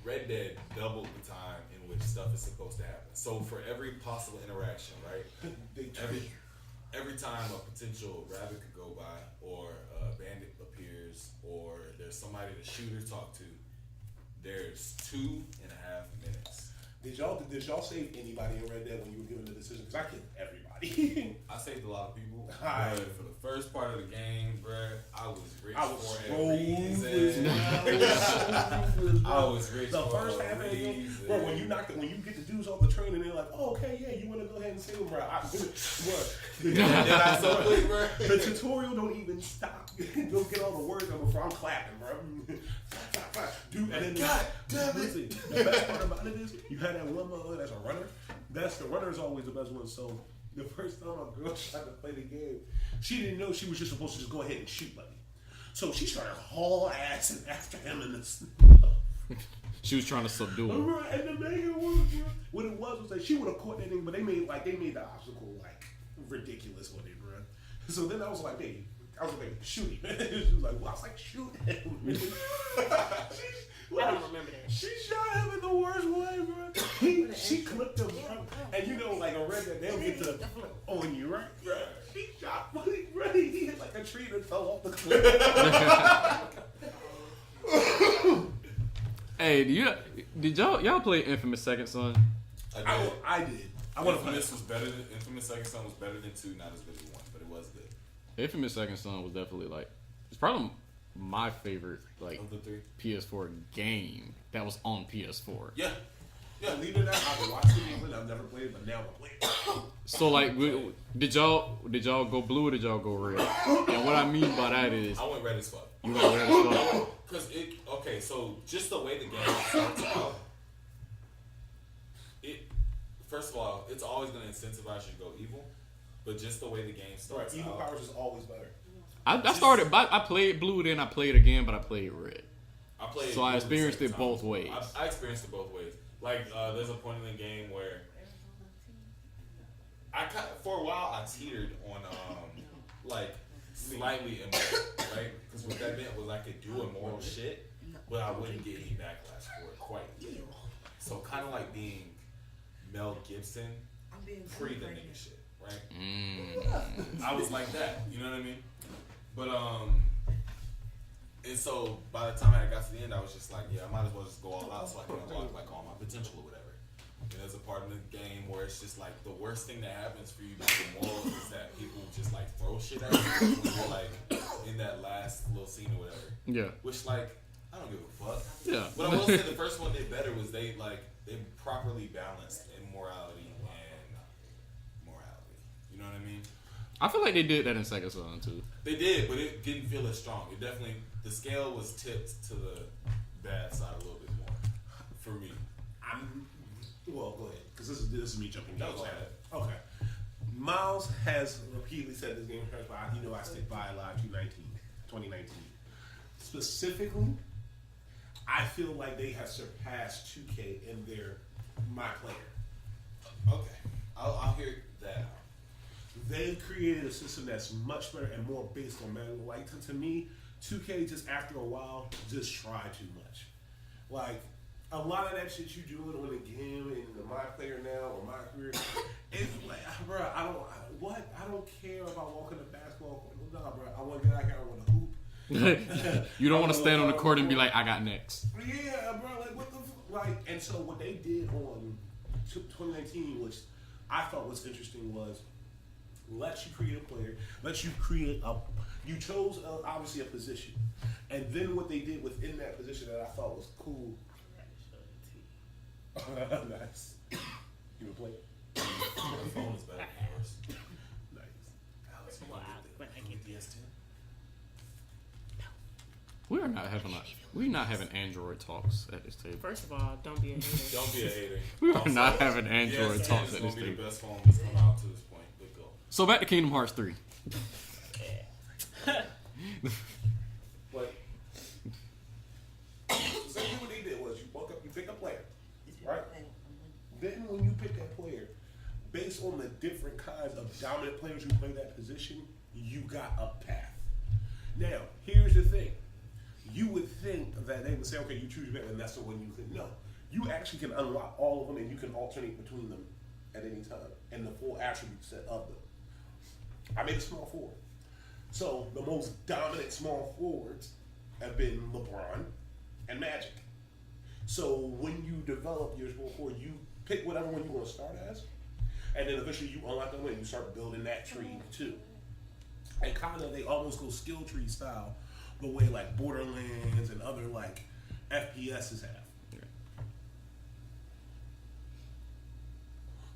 S3: Red Dead doubled the time in which stuff is supposed to happen. So for every possible interaction, right? Every time a potential rabbit could go by, or a bandit appears, or there's somebody to shoot or talk to, there's 2.5 minutes.
S1: Did y'all save anybody in Red Dead when you were given the decision? Because I killed everybody.
S3: I saved a lot of people.
S1: Hi.
S3: But for the first part of the game, bruh, I was rich
S1: I was
S3: for
S1: so
S3: a reason. I was rich
S1: the
S3: for
S1: first
S3: a
S1: half of the game,
S3: reason.
S1: bro. When you get the dudes off the train and they're like, "Oh, okay, yeah, you want to go ahead and save them, bro?"
S3: Did I so quick, bro?
S1: The tutorial don't even stop. Don't get all the words out before I'm clapping, bro. Dude, and then
S3: God damn it!
S1: listen, the best part about it is you had that one mother that's a runner. The runner is always the best one. So the first time a girl tried to play the game, she didn't know she was just supposed to just go ahead and shoot buddy. So she started haul ass after him in the snow.
S2: She was trying to subdue him.
S1: Right, and to make it worse, bro, what it was that she would have caught that thing, but they made the obstacle like ridiculous with it, bro. So then I was like, baby, shoot him. She was like, well, I was like, shoot him.
S6: I don't remember that.
S1: She shot him in the worst way, bro. She clipped him, bro. And you know, like a Red Dead, they'll get to on you, right? Bro. She shot Buddy, bro. He hit like a tree that fell off the cliff.
S2: Hey, did y'all play Infamous Second Son?
S3: I did.
S1: I did. I want to play
S3: Infamous was better than Infamous Second Son was better than 2, not as good as 1, but it was good.
S2: Infamous Second Son was definitely it's probably my favorite
S3: Of the 3.
S2: PS4 game that was on PS4.
S3: Yeah.
S1: Yeah, leave it at that. I've watched the game, I've never played it, but now I'm playing it.
S2: So did y'all go blue or did y'all go red? And what I mean by that is
S3: I went red as fuck.
S2: you got red as fuck.
S3: Because so just the way the game starts out, first of all, it's always going to incentivize you to go evil, but just the way the game starts
S1: Evil
S3: out.
S1: powers is always better.
S2: I played blue, then I played again, but I played red. So I
S3: blue
S2: experienced
S3: the
S2: it
S3: second
S2: both
S3: time.
S2: ways.
S3: I experienced it both ways. Like, there's a point in the game where for a while I teetered on slightly immoral, right? Because what that meant was I could do immoral shit, but I wouldn't get any backlash for it quite yet. So kind of like being Mel Gibson pre the nigga shit, right? I was like that, you know what I mean? But and so by the time I got to the end, I was just like, yeah, I might as well just go all out so I can unlock like all my potential or whatever. And there's a part of the game where it's just like the worst thing that happens for you being moral is that people just like throw shit at you when you're like in that last little scene or whatever.
S2: Yeah.
S3: Which like I don't give a fuck.
S2: Yeah.
S3: But I will say the first one did better was they properly balanced immorality and morality. You know what I mean?
S2: I feel like they did that in Second Son too.
S3: They did, but it didn't feel as strong. It definitely the scale was tipped to the bad side a little bit more for me.
S1: Well, go ahead, because this is me jumping.
S3: No, go ahead.
S1: Okay. Miles has repeatedly said this game hurts, but I stick by Live 2019. Specifically, I feel like they have surpassed 2K in their my player.
S3: Okay, I'll hear that out.
S1: They've created a system that's much better and more based on manual. Like to me, 2K just after a while just tried too much. Like a lot of that shit you doing on the game and the my player now or my career, it's like, bro, I don't care about walking the basketball court. No, bro, I want to get out here. I want to hoop.
S2: You don't want to stand on the court and be like, I got next.
S1: Yeah, bro. Like what the like? And so what they did on 2019, which I thought was interesting, was let you create a player, let you create you chose obviously a position, and then what they did within that position that I thought was cool. Nice. You wanna play it?
S3: The phone is better than yours.
S1: Nice.
S3: Alex,
S6: Wow, when I get
S3: PS10.
S2: We're not having Android talks at this table.
S6: First of all, don't be a hater.
S3: Don't be a hater.
S2: We are not having Android
S3: yes,
S2: talks
S3: it's
S2: at
S3: gonna
S2: this
S3: be the
S2: table.
S3: best phone that's come out to this point. Good go.
S2: So back to Kingdom Hearts 3.
S1: But essentially what they did was you pick a player, right? Then when you pick that player, based on the different kinds of dominant players who play that position, you got a path. Now, here's the thing. You would think that they would say, okay, you choose your and that's the one you can. No. You actually can unlock all of them and you can alternate between them at any time and the full attribute set of them. I made a small forward. So the most dominant small forwards have been LeBron and Magic. So when you develop your small forward, you pick whatever one you want to start as, and then eventually you unlock them and you start building that tree too. And kind of they almost go skill tree style, the way like Borderlands and other like FPSs have.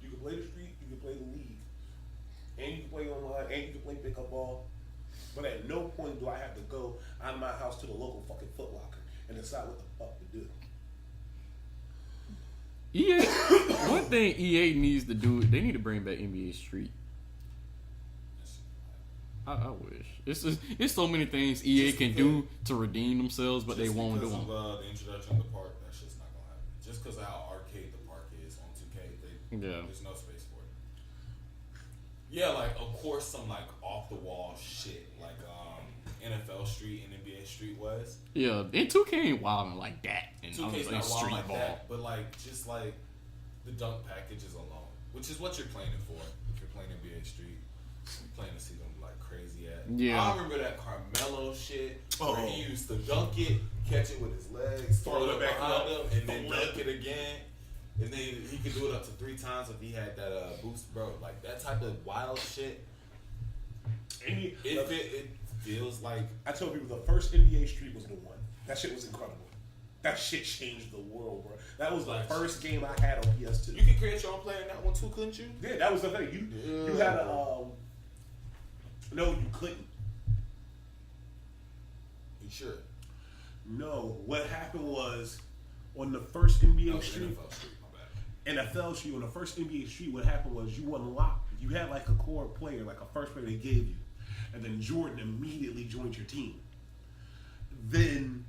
S1: You can play the street, you can play the league, and you can play online, and you can play pickup ball. But at no point do I have to go out of my house to the local fucking Foot Locker and decide what the fuck to do.
S2: EA, one thing EA needs to do, they need to bring back NBA Street. I wish. It's so many things EA can do to redeem themselves, but they won't do them.
S3: The introduction of the park, that's just not gonna happen. Just because of how arcade the park is on 2K, there's no space for it. Yeah, like of course some like off the wall shit like NFL Street and NBA Street was.
S2: Yeah, and 2K ain't wilding like that. And
S3: 2K's not
S2: street
S3: wild like
S2: ball.
S3: that, but like just like the dunk packages alone, which is what you're playing it for. If you're playing NBA Street, you're playing to see them like crazy at.
S2: Yeah.
S3: I remember that Carmelo shit where he used to dunk it, catch it with his legs, throw it back behind him, and then dunk it again. And then he could do it up to 3 times if he had that boost, bro. Like that type of wild shit. It feels like
S1: I told people the first NBA Street was the one. That shit was incredible. That shit changed the world, bro. That was the first game I had on PS2.
S3: you could create your own player in that one too, couldn't you?
S1: Yeah, that was the thing. You had a no, you couldn't.
S3: You sure?
S1: No, what happened was on the first NBA Street,
S3: NFL Street, my bad.
S1: NFL Street, on the first NBA Street, what happened was you unlocked. You had like a core player, like a first player they gave you, and then Jordan immediately joined your team. Then,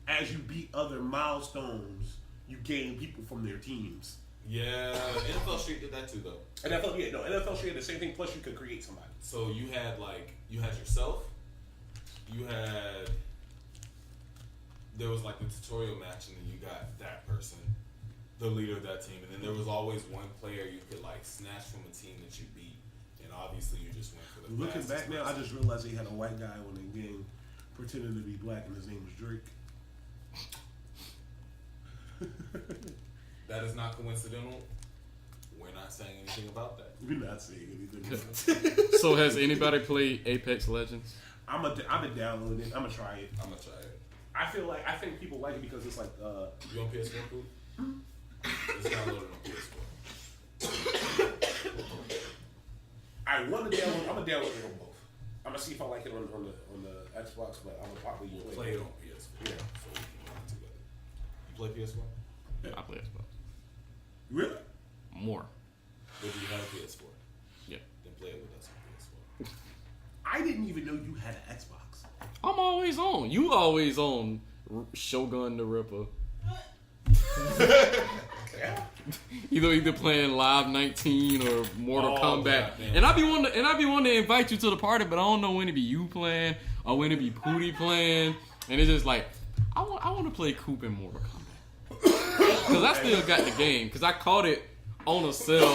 S1: as you beat other milestones, you gain people from their teams.
S3: Yeah, NFL Street did that too, though.
S1: NFL Street had the same thing. Plus, you could create somebody.
S3: So you had yourself. There was like the tutorial match, and then you got that person, the leader of that team, and then there was always one player you could like snatch from a team that you beat, and obviously you just went for the.
S1: Looking back now, I just realized he had a white guy on the game pretending to be black, and his name was Drake.
S3: That is not coincidental. We're not saying anything about that.
S1: We're not saying anything.
S2: So has anybody played Apex Legends?
S1: I've been downloading it. I'm gonna try it.
S3: I'm gonna try it.
S1: I think people like it because it's like
S3: You on PS4, cool? It's downloaded on PS4.
S1: I want to download. I'm gonna download it on both. I'm gonna see if I like it on the Xbox, but I'm gonna probably
S3: Play it on PS4.
S1: Yeah.
S3: So we can run together. You play PS4?
S1: Yeah.
S2: I play Xbox.
S1: Really?
S2: More.
S3: But do you have a PS4?
S2: Yeah.
S3: Then play it with us on PS4.
S1: I didn't even know you had an Xbox.
S2: I'm always on. You always on Shogun the Ripper. Either playing Live 19 or Mortal Kombat. And I be wanting to invite you to the party, but I don't know when it be you playing or when it be Pootie playing. And it's just like I want to play Coop in Mortal Kombat. Cause I still got the game. Cause I caught it on a sale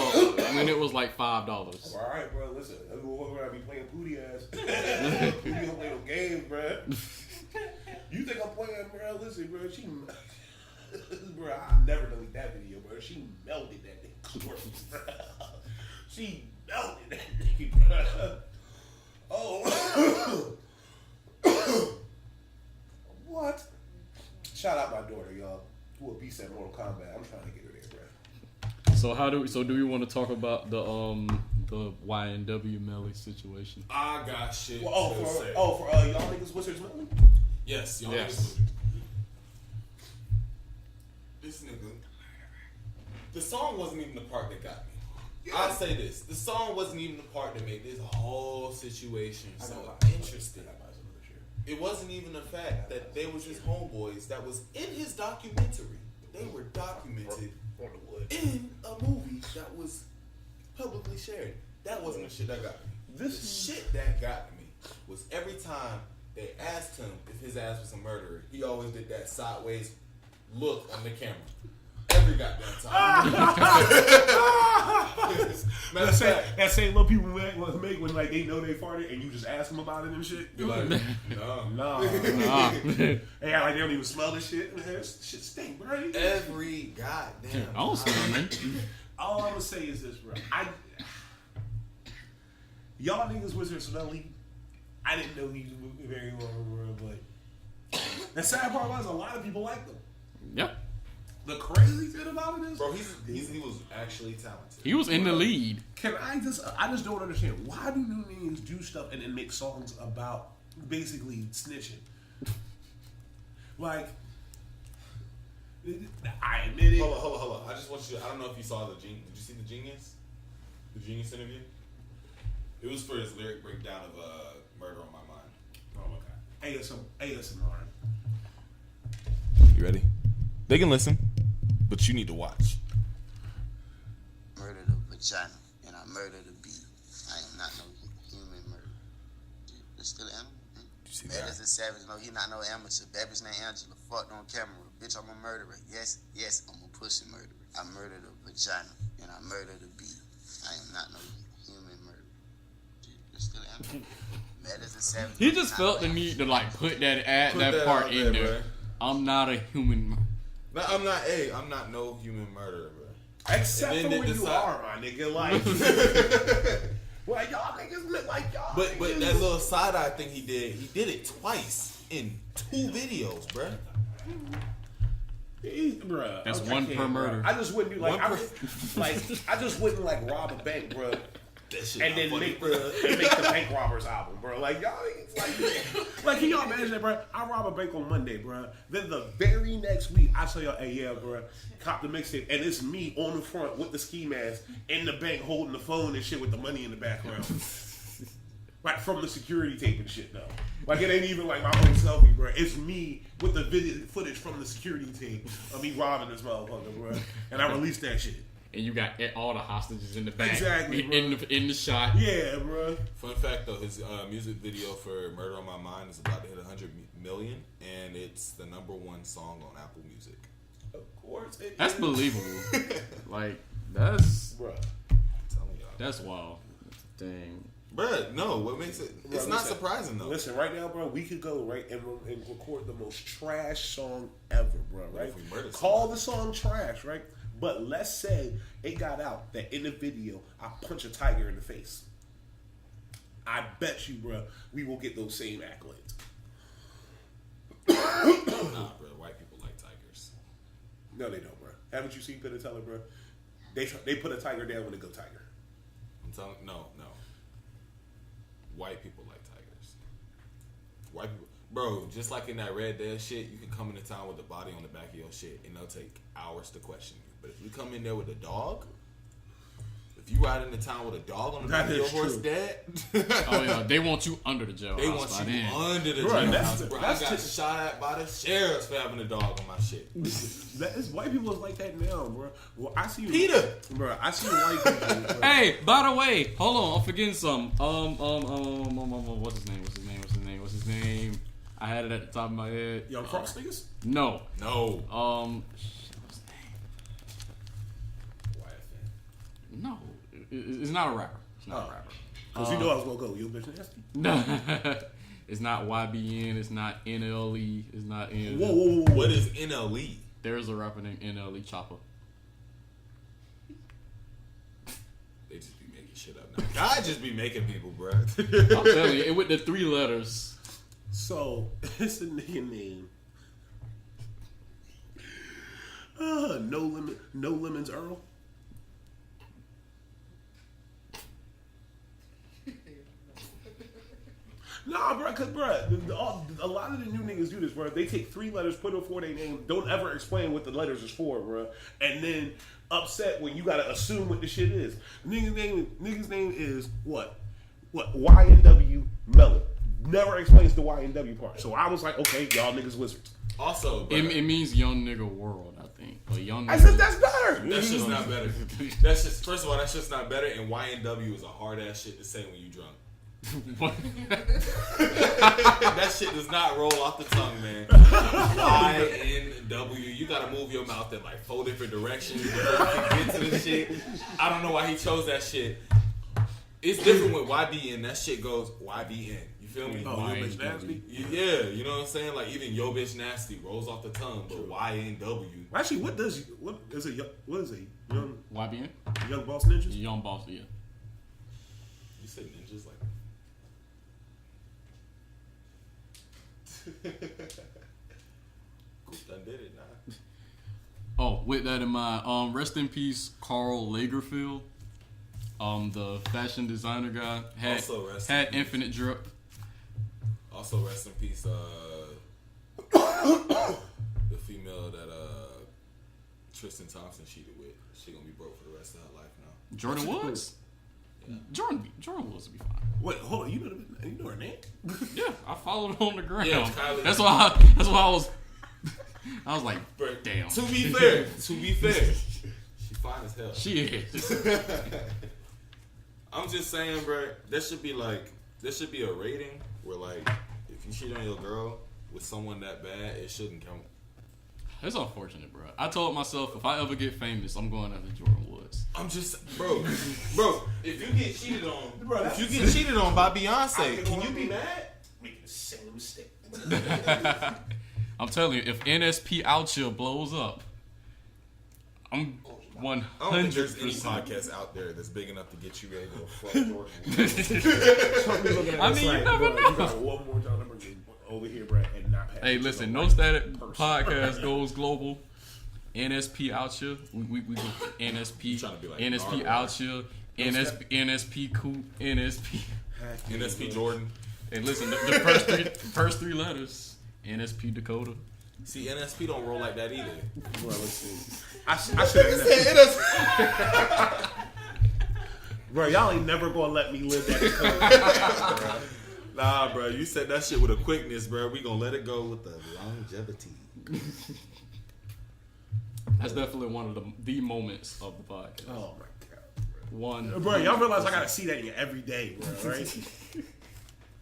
S2: when it was like $5.
S1: All right, bro. Listen, I be playing Pootie ass. Pootie don't play no games, bro. You think I'm playing, bro? Listen, bro. Bro, I'll never delete that video, bro. She melted that nigga, bro. She melted that nigga, bro. Oh. What? Shout out my daughter, y'all. Who a beast at Mortal Kombat. I'm trying to get her there, bro.
S2: So do we want to talk about the YNW Melly situation?
S3: I got shit.
S1: For y'all niggas Wizards Melly?
S3: Yes, y'all
S2: yes.
S3: niggas. This nigga. The song wasn't even the part that got me. Yeah. I'll say this. The song wasn't even the part that made this whole situation so interesting. It wasn't even the fact that they was just homeboys that was in his documentary. They were documented in a movie that was publicly actually shared. That wasn't the shit that got me. The
S1: This
S3: shit that got me was every time they asked him if his ass was a murderer, he always did that sideways look on the camera. Every goddamn time. Matter of fact,
S1: that same little people make when like they know they farted and you just ask them about it and shit.
S3: be like, no.
S2: Nah.
S1: They act like they don't even smell this shit. Man, this shit stink, bro.
S3: Every goddamn
S2: I don't smell, man.
S1: All I'm gonna say is this, bro. Y'all niggas was smelly. I didn't know he was very well, but the sad part was a lot of people liked him.
S2: Yep.
S1: The crazy thing about it is,
S3: Bro, he was actually talented.
S2: He was in the lead.
S1: I just don't understand why do new niggas do stuff and then make songs about basically snitching. Like, I admit it.
S3: Hold on. I just want you to, I don't know if you saw did you see the Genius? The Genius interview? It was for his lyric breakdown of Murder on My Mind.
S1: Oh my god. ASMR.
S3: You ready? They can listen, but you need to watch.
S5: Murdered a vagina, and I murdered a bee. I am not no human murderer. It's still an animal. Man.
S3: You see
S5: Bad
S3: that?
S5: as a savage, no, he not no amateur. Baby's named Angela, fucked on camera. Bitch, I'm a murderer. Yes, I'm a pussy murderer. I murdered a vagina, and I murdered a bee. I am not no human murderer. It's still an animal. Mad as a savage.
S2: He
S5: no,
S2: just
S5: not
S2: felt
S5: no
S2: the
S5: amateur.
S2: need to like put that
S3: Put that
S2: part
S3: out
S2: in
S3: there,
S2: there.
S3: bruh.
S2: I'm not a human.
S3: No, I'm not no human murderer, bro.
S1: Except
S3: And
S1: for
S3: then
S1: when
S3: they
S1: you
S3: decide-
S1: are, my nigga. Like, well, y'all niggas look like y'all.
S3: But
S1: niggas.
S3: that little side eye thing he did it twice in 2 videos, bro.
S1: Bruh,
S2: That's
S1: okay,
S2: one per
S1: bruh.
S2: murder.
S1: I just wouldn't do like
S3: One
S1: I just wouldn't like rob a bank, bro,
S3: That shit
S1: and
S3: not
S1: then
S3: funny.
S1: make the bank robbers album, bro. Like y'all, like can y'all imagine that, bro? I rob a bank on Monday, bro. Then the very next week, I tell y'all, hey, yeah, bro, cop the mixtape, and it's me on the front with the ski mask in the bank holding the phone and shit with the money in the background. Like from the security tape and shit, though. Like it ain't even like my own selfie, bro. It's me with the video footage from the security tape of me robbing this motherfucker, bro. And I released that shit.
S2: And you got all the hostages in the back.
S1: Exactly,
S2: in the shot.
S1: Yeah, bro.
S3: Fun fact though, his music video for "Murder on My Mind" is about to hit 100 million, and it's the #1 song on Apple Music.
S1: Of course, it
S2: That's
S1: is.
S2: believable. Like that's
S1: Bro.
S3: I'm telling y'all,
S2: that's wild. Dang.
S3: bruh. No, what makes it? It's
S1: Bro,
S3: not
S1: listen.
S3: surprising though.
S1: Listen, right now, bro, we could go right and record the most trash song ever, bro. Right?
S3: if we murder
S1: Call the song trash, right? But let's say it got out that in the video I punch a tiger in the face. I bet you, bro, we will get those same accolades.
S3: Nah, bro. White people like tigers.
S1: No, they don't, bro. Haven't you seen Penn and Teller, bro? They put a tiger down when they go tiger.
S3: I'm telling no. White people like tigers. White people, bro. Just like in that Red Dead shit, you can come into town with the body on the back of your shit, and they'll take hours to question you. But if you come in there with a dog, if you ride into town with a dog on the back
S1: That
S3: of your
S1: is
S3: horse
S1: true.
S3: dead,
S2: Oh yeah, they want you under the jail.
S3: they want you under the
S1: Bro,
S3: jailhouse.
S1: that's
S3: Bro, I
S1: that's
S3: got
S1: just-
S3: shot at by the sheriffs for having a dog on my shit.
S1: That is white people is like that now, bro. Well, I see
S3: Peter!
S1: bro. I see white people. Bro.
S2: Hey, by the way, hold on, I'm forgetting something. What's his name? I had it at the top of my head.
S1: Young Cross niggas.
S2: No.
S3: No.
S2: What's his name? No, it's not a rapper. It's not a rapper.
S1: Cause you know I was gonna go. You bitch nasty.
S2: No, it's not YBN. It's not NLE. It's not N.
S1: Whoa.
S3: What is NLE?
S2: There's a rapper named NLE Chopper.
S3: They just be making shit up now. God just be making people, bro.
S2: I'm telling you, it with the 3 letters.
S1: So it's a nigga name. No lemons, Earl. Nah, bro, cause a lot of the new niggas do this, bro. They take 3 letters, put them before their name, don't ever explain what the letters is for, bro, and then upset when you gotta assume what the shit is. Nigga's name is what? YNW Melon. never explains the YNW part. So I was like, okay, y'all niggas wizards.
S3: Also,
S2: It means young nigga world, I think. But young
S1: I
S2: nigga,
S1: said that's better.
S3: that's just not better. That's just, first of all, that's just not better. And YNW is a hard ass shit to say when you drunk. That shit does not roll off the tongue, man. YNW, you gotta move your mouth in like 4 different directions before you can get to the shit. I don't know why he chose that shit. It's different with YBN. That shit goes YBN. You feel me?
S1: Oh, yo, bitch nasty.
S3: Yeah, you know what I'm saying? Like even yo bitch nasty rolls off the tongue, but YNW.
S1: Actually, what is it? Young
S2: YBN?
S1: Young Boss Ninjas?
S2: Young boss, yeah.
S3: You say ninjas like. Coop done did it now.
S2: Oh, with that in mind, rest in peace, Karl Lagerfeld. The fashion designer guy
S3: Also rest in
S2: had
S3: peace.
S2: infinite drip.
S3: Also, rest in peace, the female that Tristan Thompson cheated with. She gonna be broke for the rest of her life now.
S2: Jordan Woods.
S3: Yeah.
S2: Jordan Woods will be fine.
S1: Wait, hold on. You know her name?
S2: Yeah, I followed her on the ground.
S3: Yeah, Kylie.
S2: That's why I was. I was like, damn.
S3: To be fair, she fine as hell.
S2: She is.
S3: I'm just saying, bro. There should be a rating where like if you cheat on your girl with someone that bad, it shouldn't count.
S2: It's unfortunate, bro. I told myself if I ever get famous, I'm going after Jordan Woods.
S3: I'm just, bro. If you get cheated on, by Beyonce, can you be mad?
S1: Making the same mistake.
S2: I'm telling you, if NSP Outchea blows up, I'm
S3: I don't think there's any
S2: 100%.
S3: podcast out there that's big enough to get you ready to fuck Jordan.
S2: I mean, you never know.
S1: You got one more time to bring it over here, bro, and not pass.
S2: Hey, listen, No Static Podcast goes global. NSP Outchea, we go NSP,
S3: trying to be like
S2: NSP
S3: Narwhal.
S2: Outchea, NSP Coop, NSP.
S3: NSP Jordan.
S2: And listen, the first three letters, NSP Dakota.
S3: See, NSP don't roll like that either.
S1: Well, let's see. I should have never. Bro, y'all ain't never gonna let me live that code.
S3: Nah, bro, you said that shit with a quickness, bro. We gonna let it go with the longevity.
S2: That's definitely one of the moments of the podcast.
S1: Oh my god,
S2: One,
S1: bro, y'all realize I gotta see that every day, bro, right?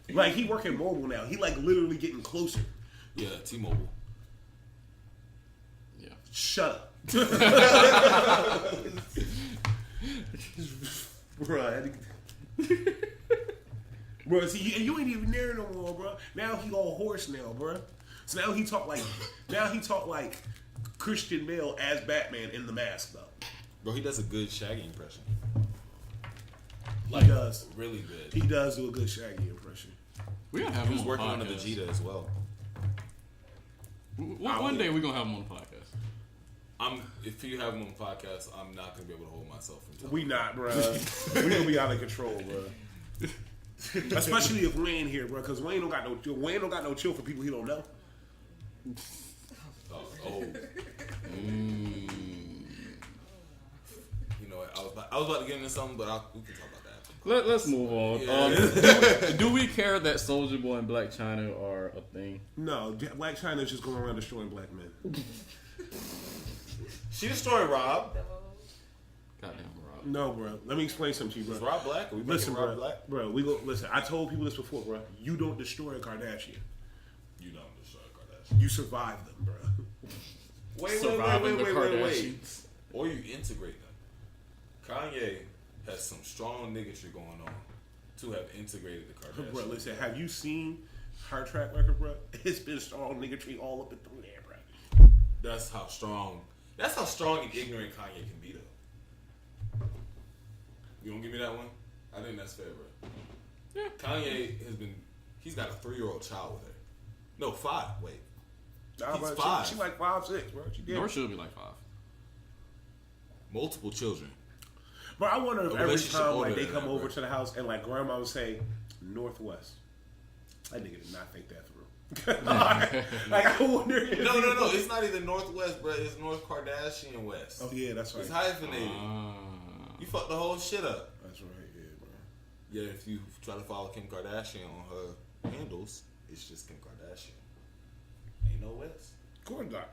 S1: Like he working mobile now. He like literally getting closer.
S3: Yeah, T-Mobile.
S2: yeah.
S1: Shut up. Bro, see, you ain't even there no more, bro. Now he all horse now, bro. So now he talk like Christian Bale as Batman in The Mask, though.
S3: Bro, he does a good Shaggy impression.
S1: He does.
S3: Really good.
S1: He does do a good Shaggy impression.
S2: We gotta have
S3: He
S2: him
S3: was working on the
S2: podcast.
S3: Vegeta as well.
S2: One day we're gonna have him on the podcast.
S3: If you have him on the podcast, I'm not gonna be able to hold myself from
S1: We not, bro. We gonna be out of control, bro. Especially if Wayne here, bro, because Wayne don't got no chill for people he don't know.
S3: You know what? I was about to get into something, but we can talk about that.
S2: Let's move on.
S3: Yeah.
S2: Do we care that Soulja Boy and Black China are a thing?
S1: No, Black China's just going around destroying black men.
S3: She destroyed Rob.
S2: Goddamn Rob.
S1: No, bro. Let me explain something to you, bro.
S3: Is Rob black? Are we
S1: Listen,
S3: making Rob
S1: bro.
S3: black?
S1: Bro, listen. I told people this before, bro. You don't destroy a Kardashian.
S3: You don't destroy Kardashian.
S1: You survive them, bro.
S3: Wait.
S2: Surviving the Kardashians.
S3: Or you integrate them. Kanye has some strong niggatry going on to have integrated the Kardashians.
S1: Bro, listen. Have you seen her track record, bro? It's been strong niggatry all up and through there, bro.
S3: That's how strong and ignorant Kanye can be, though. You don't give me that one? I think that's fair, bro.
S2: Yeah.
S3: Kanye he's got a 3-year-old child with her. No, 5. Wait.
S1: Nah,
S3: He's
S1: bro,
S3: 5.
S1: She like 5'6", bro. She did.
S2: Nor should be like 5.
S3: Multiple children.
S1: But I wonder if
S3: A
S1: every
S3: relationship
S1: time
S3: older
S1: like they
S3: than
S1: come
S3: that,
S1: over
S3: bro.
S1: to the house and like grandma would say Northwest. That nigga did not think that through. Like I wonder if
S3: No. It's not even Northwest, bro. It's North Kardashian West.
S1: Oh yeah, that's right.
S3: It's hyphenated. You fucked the whole shit up.
S1: That's right, yeah, bro.
S3: Yeah, if you try to follow Kim Kardashian on her handles, it's just Kim Kardashian. Ain't no West.
S1: Of course not.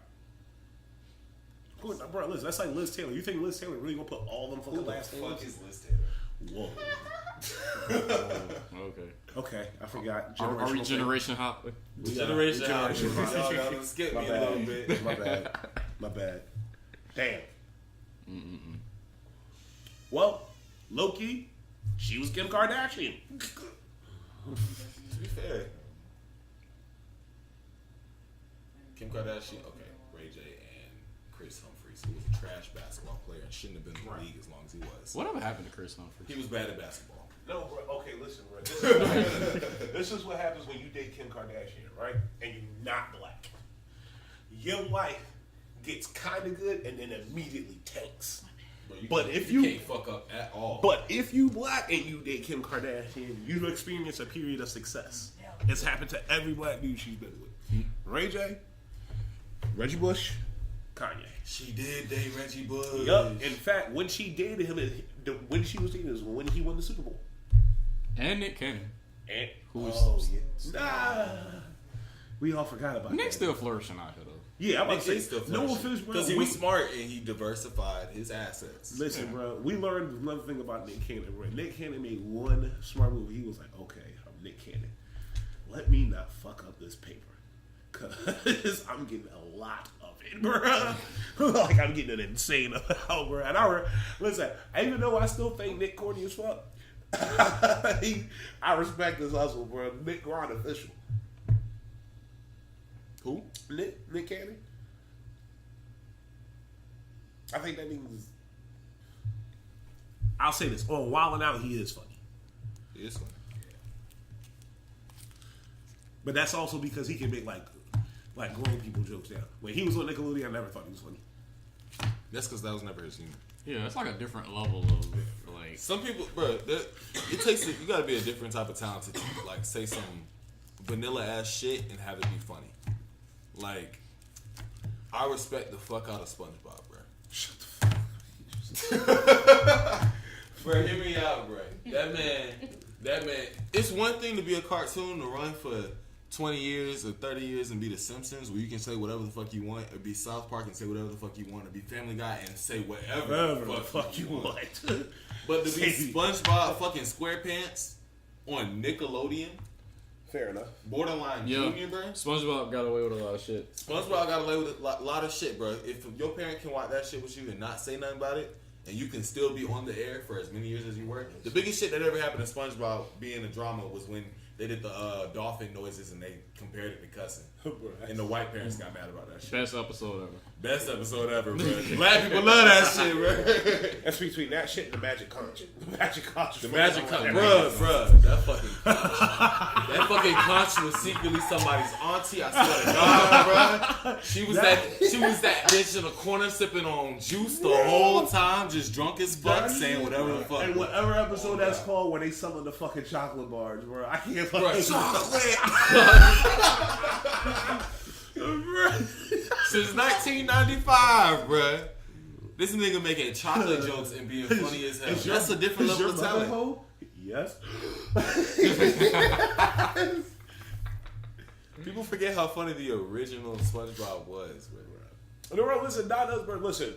S1: Bro, listen, that's like Liz Taylor. You think Liz Taylor really gonna put all them fucking last
S3: Who the
S1: names?
S3: fuck is Liz Taylor?
S1: Whoa.
S2: Okay.
S1: Okay, I forgot.
S2: Are we generation hopping?
S3: Generation
S1: Hop.
S3: Y'all gotta skip
S1: My
S3: me a little
S1: bad.
S3: bit.
S1: My bad. Damn. Well, low-key, she was Kim Kardashian.
S3: To be fair, Kim Kardashian, okay, Ray J and Chris Humphries, who was a trash basketball player and shouldn't have been in the league as long as he was.
S2: Whatever happened to Chris Humphries?
S3: He was bad at basketball.
S1: No, bro. Okay, listen, bro. This is what happens when you date Kim Kardashian, right? And you're not black. Your life gets kind of good and then immediately tanks. But if you
S3: can't fuck up at all.
S1: But if you black and you date Kim Kardashian, you experience a period of success. It's happened to every black dude she's been with. Ray J, Reggie Bush, Kanye.
S3: She did date Reggie Bush.
S1: Yup. In fact, when she dated him, when she was dating him, when he won the Super Bowl.
S2: And Nick Cannon.
S1: And
S2: Who's
S1: nah, we all forgot about
S2: Nick's
S1: that.
S2: still flourishing out here though.
S1: Yeah, I'm about
S3: Nick
S1: to
S3: is
S1: say,
S3: still
S1: no offense, bro.
S3: because he was smart and he diversified his assets.
S1: Listen, bro, we learned another thing about Nick Cannon, bro. Nick Cannon made one smart move. He was like, okay, I'm Nick Cannon. Let me not fuck up this paper. Because I'm getting a lot of it, bro. Like, I'm getting an insane amount, bro. And listen, even though I still think Nick corny as fuck, I respect his hustle, bro. Nick Grind official.
S3: Who?
S1: Nick Cannon? I think that means. I'll say this. On Wild 'N Out, he is funny.
S3: He is funny.
S1: But that's also because he can make like grown people jokes now. When he was on Nickelodeon, I never thought he was funny.
S3: That's because that was never his humor.
S2: Yeah, it's like a different level of like.
S3: Some people, bro, it takes you gotta be a different type of talent to like say some vanilla ass shit and have it be funny. Like, I respect the fuck out of SpongeBob, bro.
S1: Shut the fuck up.
S3: Bro, hear me out, bro. That man. It's one thing to be a cartoon to run for 20 years or 30 years and be The Simpsons, where you can say whatever the fuck you want, or be South Park and say whatever the fuck you want, or be Family Guy and say whatever
S1: the fuck you want.
S3: But to be SpongeBob fucking SquarePants on Nickelodeon,
S1: Fair enough.
S3: borderline
S2: Yeah,
S3: junior, bro.
S2: SpongeBob got away with a lot of shit.
S3: SpongeBob got away with a lot of shit, bro. If your parent can watch that shit with you and not say nothing about it, and you can still be on the air for as many years as you were, the biggest shit that ever happened to SpongeBob being a drama was when they did the dolphin noises and they compared it to cussing. And the white parents got mad about that shit.
S2: Best episode ever.
S3: Best episode ever, bro. Black people love that shit, bro.
S1: That's between that shit and the Magic Conch. The Magic Conch.
S3: The magic conch, bruh. That fucking conch was secretly somebody's auntie. I swear to God, bruh. She was that bitch in the corner sipping on juice the whole time, just drunk as fuck, saying whatever the fuck.
S1: And whatever episode that's called where they selling the fucking chocolate bars, bro. I can't fucking
S3: Chocolate. Since 1995, bruh. This nigga making chocolate jokes and being funny as hell. That's a different level of talent.
S1: Hoe? Yes.
S3: People forget how funny the original SpongeBob was, bro.
S1: No, bro, listen, not us, bro. Listen,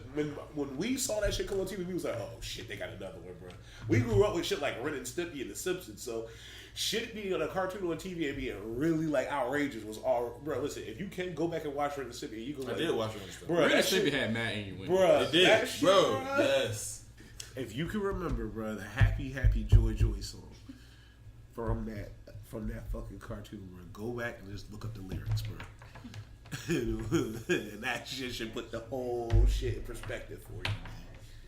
S1: when we saw that shit come on TV, we was like, oh shit, they got another one, bro. We grew up with shit like Ren and Stimpy and The Simpsons, so shit being on a cartoon on TV and being really like outrageous was all, bro. Listen, if you can go back and watch Ren and Stimpy, you go.
S3: I did watch Ren and Stimpy.
S1: Bro,
S2: Ren
S1: that
S2: and
S1: shit,
S2: Stimpy had mad innuendo.
S1: bro.
S3: It did,
S1: that shit,
S3: bro. Yes.
S1: If you can remember, bro, the Happy Happy Joy Joy song from that fucking cartoon, bro, go back and just look up the lyrics, bro. And that shit should put the whole shit in perspective for you.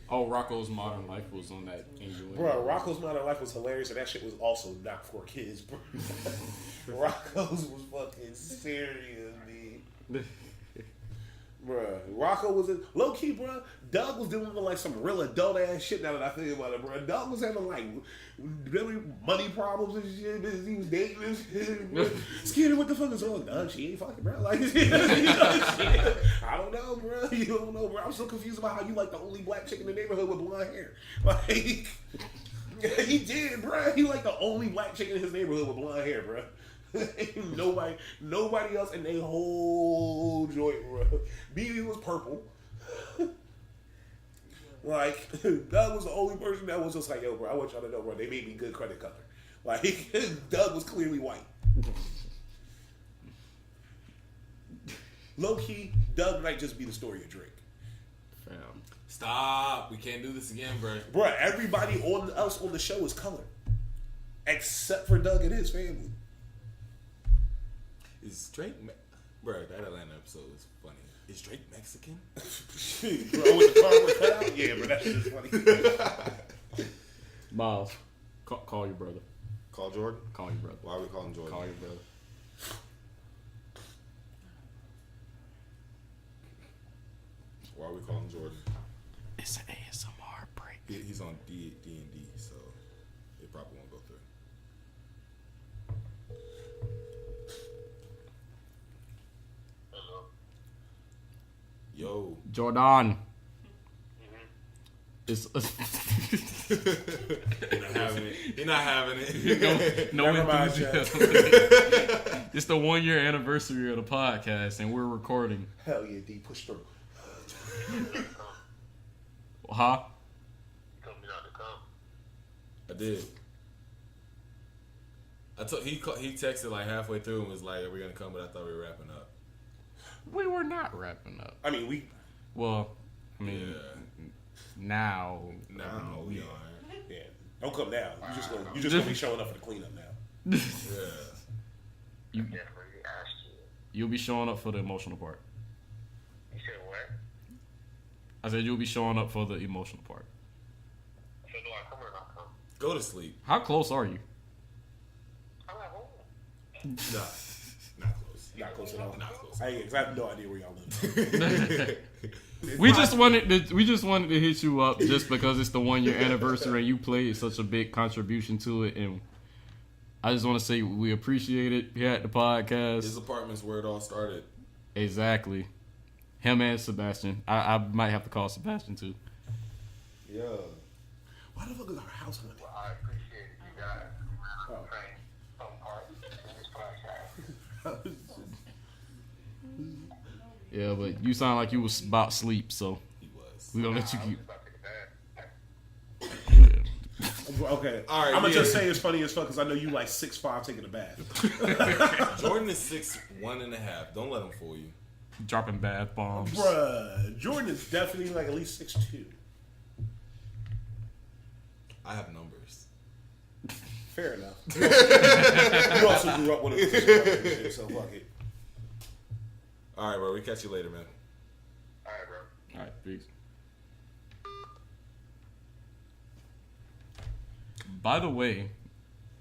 S2: Oh, Rocco's Modern Life was on that innuendo.
S1: Bro, Rocco's Modern Life was hilarious, and that shit was also not for kids, bro. Rocco's was fucking serious, man. Bro, Rocco was low key, bro. Doug was dealing with like some real adult ass shit. Now that I think about it, bro, Doug was having like really money problems and shit. He was dating and shit. Bro. Skinny, what the fuck is wrong? Doug, she ain't fucking, bro. Like, shit. I don't know, bro. You don't know, bro. I'm so confused about how you like the only black chick in the neighborhood with blonde hair. Like, he did, bro. He like the only black chick in his neighborhood with blonde hair, bro. Ain't nobody else in their whole joint, bro. BB was purple. Like, Doug was the only person that was just like, yo, bro, I want y'all to know, bro, they made me good credit color. Like, Doug was clearly white. Low key, Doug might just be the story of Drake.
S2: Fam.
S3: Stop. We can't do this again, bro.
S1: Bro, everybody else on the show is colored. Except for Doug and his family.
S3: Is Drake... Bro, that Atlanta episode was funny. Is Drake Mexican?
S1: Bro, with the car was cut out? Yeah, bro, that shit is funny.
S2: Miles, call your brother.
S3: Call Jordan?
S2: Call your brother.
S3: Why are we calling Jordan?
S2: Call your brother.
S3: Why are we calling Jordan?
S2: It's an ASMR break.
S3: He's on D&D, so it probably won't go through. Yo.
S2: Jordan. It's
S3: You're not having it.
S2: no
S1: Never mind,
S2: enthusiasm. It's the 1 year anniversary of the podcast, and we're recording.
S1: Hell yeah, D, push through.
S2: Huh?
S3: I did. He texted like halfway through and was like, "Are we gonna come?" But I thought we were wrapping up.
S2: We were not wrapping up.
S1: I mean, we...
S2: Well, I mean, now.
S3: No, we are.
S1: Yeah. Don't come now. You just gonna be showing up for the cleanup now.
S3: Yeah.
S2: You'll be showing up for the emotional part.
S4: You said what?
S2: I said you'll be showing up for the emotional part.
S4: So do I come or not come?
S3: Go to sleep.
S2: How close are you?
S4: I'm at home.
S3: Nah, not close.
S1: Not close at all.
S3: Not close.
S1: I have no idea where y'all live.
S2: We just wanted to hit you up just because it's the 1 year anniversary and you played such a big contribution to it, and I just want to say we appreciate it here at the podcast.
S3: His apartment's where it all started.
S2: Exactly. Him and Sebastian. I might have to call Sebastian too.
S3: Yeah.
S1: Why the fuck is our house haunted?
S4: Well, I appreciate you guys playing some part in this podcast.
S2: Yeah, but you sound like you was about sleep, so
S3: He was.
S2: we gonna let you keep.
S4: About to take a bath.
S1: Okay.
S3: All right,
S1: I'm gonna
S3: yeah.
S1: just say it's funny as fuck because I know you like 6'5" taking a bath.
S3: Jordan is 6'1.5". Don't let him fool you.
S2: Dropping bath bombs.
S1: Bruh, Jordan is definitely like at least 6'2".
S3: I have numbers.
S1: Fair enough. You also grew up with a so fuck it.
S3: All right, bro. We catch you later, man.
S4: All right, bro.
S2: All right, peace. By the way,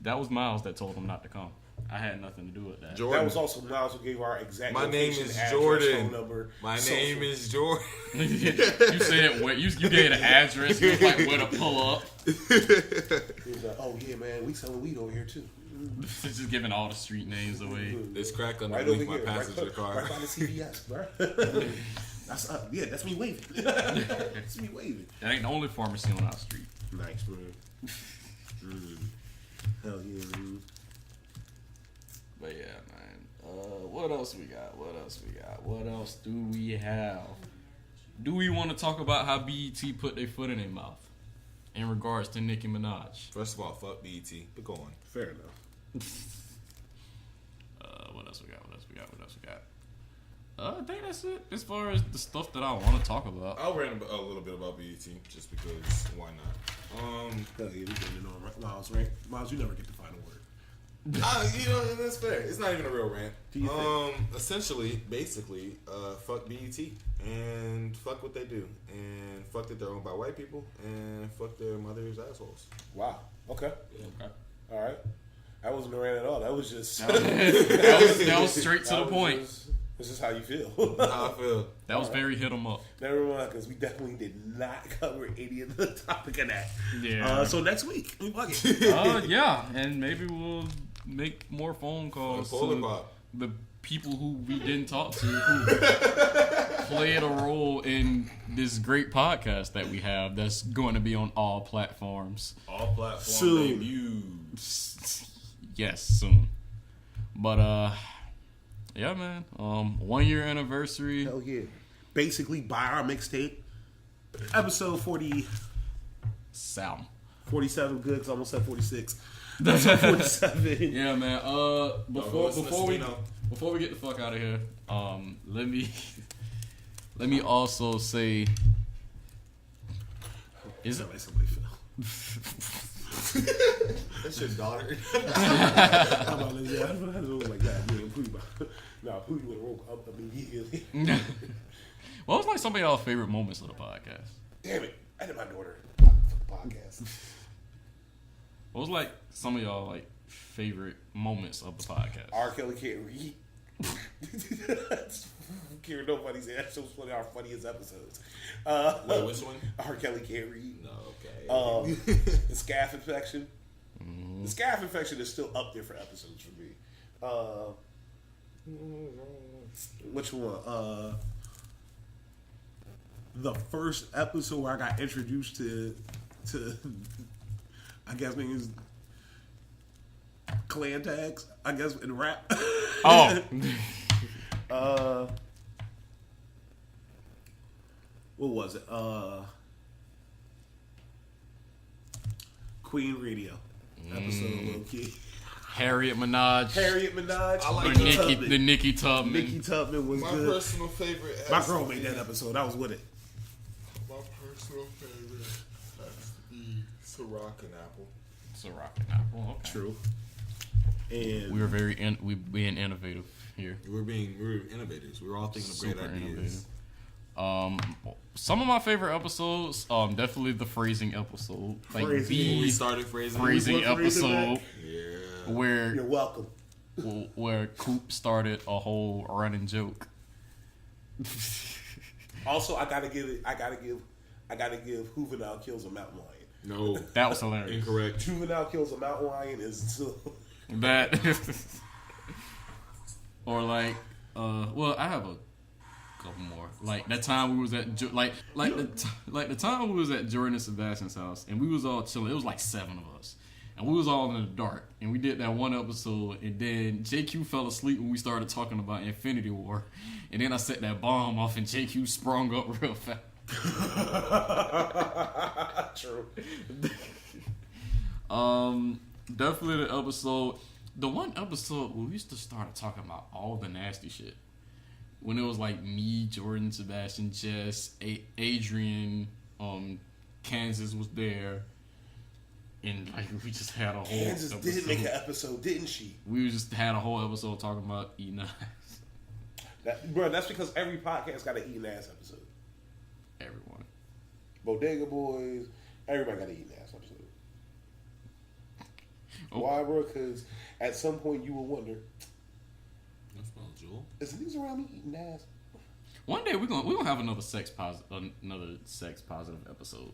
S2: that was Miles that told him not to come. I had nothing to do with that.
S3: Jordan.
S1: That was also Miles who gave our exact
S3: My name
S1: location,
S3: is
S1: address,
S3: Jordan.
S1: phone number,
S3: My
S1: social.
S3: name is Jordan.
S2: You said where you gave the address. You was like where to pull up.
S1: He was like, oh yeah, man, we selling weed over here too.
S2: Just giving all the street names away.
S3: There's crack
S1: Right
S3: underneath
S1: over
S3: my
S1: here,
S3: passenger car.
S1: right by the CVS, bro. That's yeah, that's me waving. That's me waving.
S2: That ain't the only pharmacy on our street.
S1: Nice, bro. Hell yeah, dude.
S2: But yeah, man. What else we got? What else do we have? Do we want to talk about how BET put their foot in their mouth in regards to Nicki Minaj?
S3: First of all, fuck BET. But go on.
S1: Fair enough.
S2: What else we got? I think that's it as far as the stuff that I want to talk about.
S3: I'll rant a little bit about BET just because why not?
S1: Hell yeah, we getting on Miles, right? Miles, you never get the final word.
S3: You know, that's fair. It's not even a real rant.
S1: Do you think?
S3: Essentially, basically, fuck BET and fuck what they do and fuck that they're owned by white people and fuck their mothers' assholes.
S1: Wow. Okay.
S2: Okay.
S1: All right. That wasn't a rant at all. That was just.
S2: That was straight to the point.
S1: This is how you feel.
S3: How I feel.
S2: That was very hit 'em up.
S1: Never mind, because we definitely did not cover any of the topic of that.
S2: Yeah.
S1: So next week, we fuck it.
S2: Yeah, and maybe we'll make more phone calls
S3: Polar
S2: to
S3: pop.
S2: the people who we didn't talk to who played a role in this great podcast that we have that's going to be on all platforms.
S3: All platforms
S1: Soon.
S3: debuts.
S2: Yes, soon. But yeah, man. 1 year anniversary.
S1: Hell yeah. Basically, buy our mixtape. Episode 47 good, 'cause I almost said 46. Episode 47.
S2: Yeah, man. Before we
S3: know.
S2: before we get the fuck out of here, let me also say, is it
S1: Like somebody fell.
S3: That's your daughter.
S1: How about this? Yeah, I don't know like that. Nah, Pootie would have woke up immediately.
S2: what was like some of y'all's favorite moments of the podcast?
S1: Damn it. I did my daughter podcast.
S2: What was like some of y'all like favorite moments of the podcast?
S1: R. Kelly can't read. Care nobody's ass. Those one of our funniest episodes.
S3: Wait, which one?
S1: R. Kelly can't read.
S3: No, okay.
S1: The scalp infection. The scalp infection is still up there for episodes for me. Which one? The first episode where I got introduced to I guess niggas clan tags. I guess in rap.
S2: Oh,
S1: what was it? Queen Radio episode of Lil Key.
S2: Harriet Minaj.
S1: Harriet Minaj.
S3: I like
S2: the Nikki Tubman.
S1: Nikki Tubman was
S3: My
S1: good.
S3: personal favorite.
S1: My
S3: has
S1: girl
S3: to
S1: made
S3: be-
S1: that episode. I was with it.
S3: My personal favorite has to be Ciroc and Apple.
S2: It's a rockin' apple. Okay.
S1: True. And
S2: We were we being innovative here.
S3: We were innovators. We were all thinking of great
S2: Super
S3: ideas.
S2: innovative. Some of my favorite episodes, definitely the phrasing episode, like
S1: Phrasing.
S3: When we
S2: the
S3: started phrasing.
S2: phrasing
S1: What phrasing
S2: episode
S3: Yeah.
S2: where
S1: you're welcome.
S2: where Coop started a whole running joke.
S1: Also, I gotta give Juvenile Kills a Mountain Lion.
S3: No.
S2: That was hilarious.
S3: Incorrect.
S1: Juvenile Kills a Mountain Lion is still
S2: That or like well, I have a couple more. Like that time we was at the time we was at Jordan and Sebastian's house and we was all chilling. It was like 7 of us. And we was all in the dark. And we did that one episode and then JQ fell asleep when we started talking about Infinity War. And then I set that bomb off and JQ sprung up real fast.
S1: true.
S2: Definitely the one episode where we used to start talking about all the nasty shit. When it was like me, Jordan, Sebastian, Jess, Adrian, Kansas was there, and like we just had a whole
S1: Kansas
S2: episode.
S1: did make an episode, didn't she?
S2: We just had a whole episode talking about eating ass.
S1: Bro, that's because every podcast got an eating ass episode.
S2: Everyone.
S1: Bodega Boys, everybody got an eating ass episode.
S2: Oh.
S1: Why, bro? Because at some point you will wonder,
S3: That's about Jewel.
S1: is niggas around me eating ass?
S2: One day we're gonna have another sex positive episode.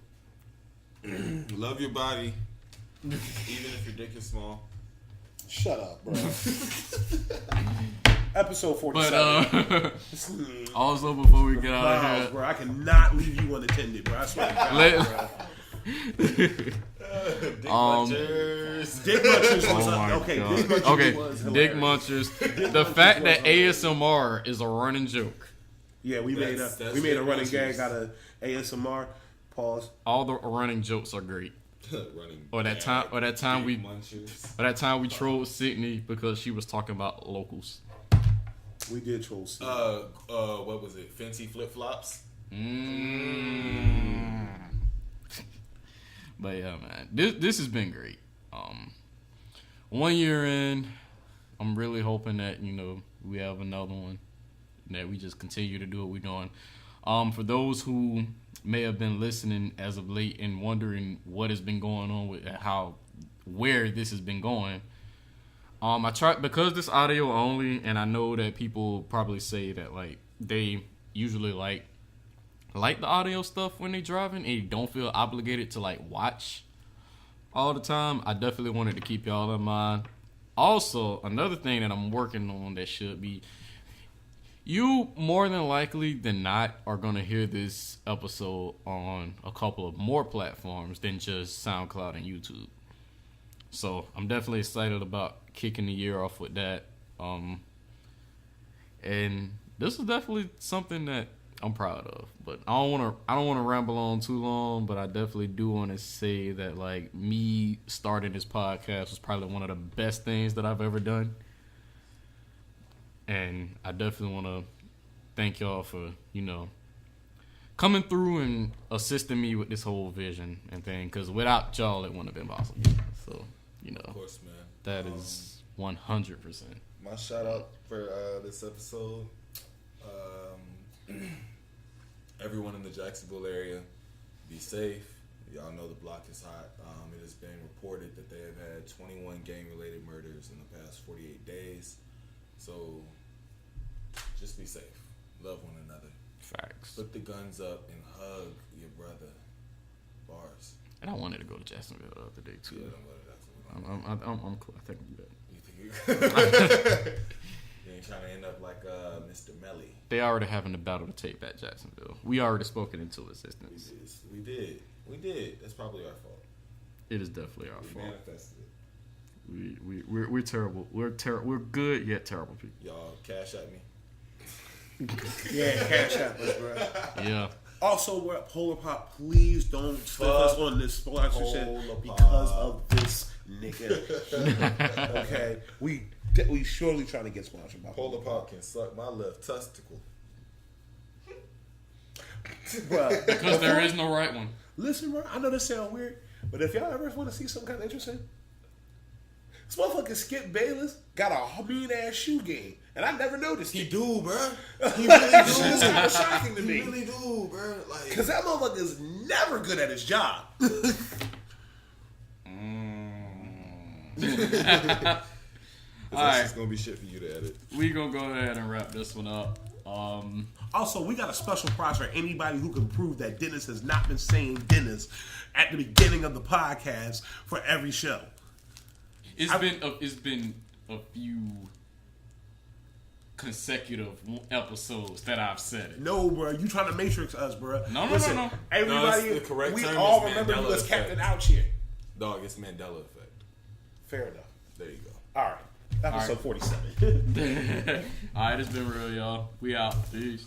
S3: Love your body, even if your dick is small.
S1: Shut up, bro. Episode
S2: But
S1: 47.
S2: also before we get out of
S1: Miles,
S2: here,
S1: bro, I cannot leave you unattended, bro. I swear to God,
S2: Let-
S1: bro.
S3: Dick
S1: Dick Munchers was
S2: oh my
S1: okay.
S2: God.
S1: Dick Munchers
S2: Okay,
S1: was
S2: Dick
S1: hilarious.
S2: Munchers. The
S1: Munchers
S2: fact
S1: was
S2: that ASMR is a running joke.
S1: Yeah, we made
S3: That's
S1: a
S3: Dick
S1: running
S3: Munchers.
S1: gag out of ASMR. Pause.
S2: All the running jokes are great.
S3: running.
S2: Or that time we trolled Sydney because she was talking about locals.
S1: We did troll. C.
S3: What was it? Fenty flip flops.
S2: But yeah, man, this has been great. 1 year in, I'm really hoping that we have another one, that we just continue to do what we're doing. For those who may have been listening as of late and wondering what has been going on with where this has been going. I tried, because this audio only, and I know that people probably say that like they usually like the audio stuff when they driving and don't feel obligated to like watch all the time. I definitely wanted to keep y'all in mind. Also, another thing that I'm working on that should be, you more than likely than not are going to hear this episode on a couple of more platforms than just SoundCloud and YouTube. So I'm definitely excited about kicking the year off with that. And this is definitely something that I'm proud of. But I don't want to ramble on too long, but I definitely do want to say that like me starting this podcast was probably one of the best things that I've ever done. And I definitely want to thank y'all for, coming through and assisting me with this whole vision and thing, because without y'all it wouldn't have been possible. So,
S3: Of course, man.
S2: that is 100%.
S3: My shout out for this episode. Everyone in the Jacksonville area, be safe. Y'all know the block is hot. It has been reported that they have had 21 gang-related murders in the past 48 days. So, just be safe. Love one another.
S2: Facts.
S3: Put the guns up and hug your brother. Bars.
S2: And I wanted to go to Jacksonville the other day too.
S3: Yeah, don't go to Jacksonville.
S2: I'm cool. I think I'm good.
S3: You think you ain't trying to end up like Mr. Melly.
S2: They already having the battle to take back Jacksonville. We already spoken into existence.
S3: We did. That's probably our fault.
S2: It is definitely our fault.
S3: Manifested it.
S2: We're terrible. We're good yet terrible people.
S3: Y'all cash at me.
S1: Yeah, cash out us, bro.
S2: Yeah.
S1: Also, we're at Polar Pop. Please don't stiff us on this sponsorship
S3: Polar
S1: because
S3: Pop.
S1: of this nigga. Okay, we surely trying to get sponsored by
S3: Polar Pop can suck my left testicle.
S1: Bruh,
S2: Because there is no right one.
S1: listen, bro. I know this sound weird, but if y'all ever want to see something kind of interesting, this motherfucker Skip Bayless got a mean ass shoe game, and I never noticed
S3: He
S1: it.
S3: do, bro. He really
S1: It's
S3: do.
S1: super shocking to
S3: He
S1: me.
S3: really do, bro. Like,
S1: Because that motherfucker is never good at his job.
S2: Alright.
S3: It's gonna be shit for you to edit.
S2: We gonna go ahead and wrap this one up.
S1: Also, we got a special prize for anybody who can prove that Dennis has not been saying Dennis at the beginning of the podcast for every show.
S2: It's been a few consecutive episodes that I've said it.
S1: No, bro, you trying to matrix us, bro.
S2: No.
S1: Everybody,
S3: No, the correct
S1: we
S3: term
S1: all
S3: is
S1: remember you
S3: Mandela
S1: as Captain
S3: effect.
S1: Outchea.
S3: Dog, it's Mandela effect.
S1: Fair enough.
S3: There you go.
S1: All right, episode 47.
S2: All right, it's been real, y'all. We out. Peace.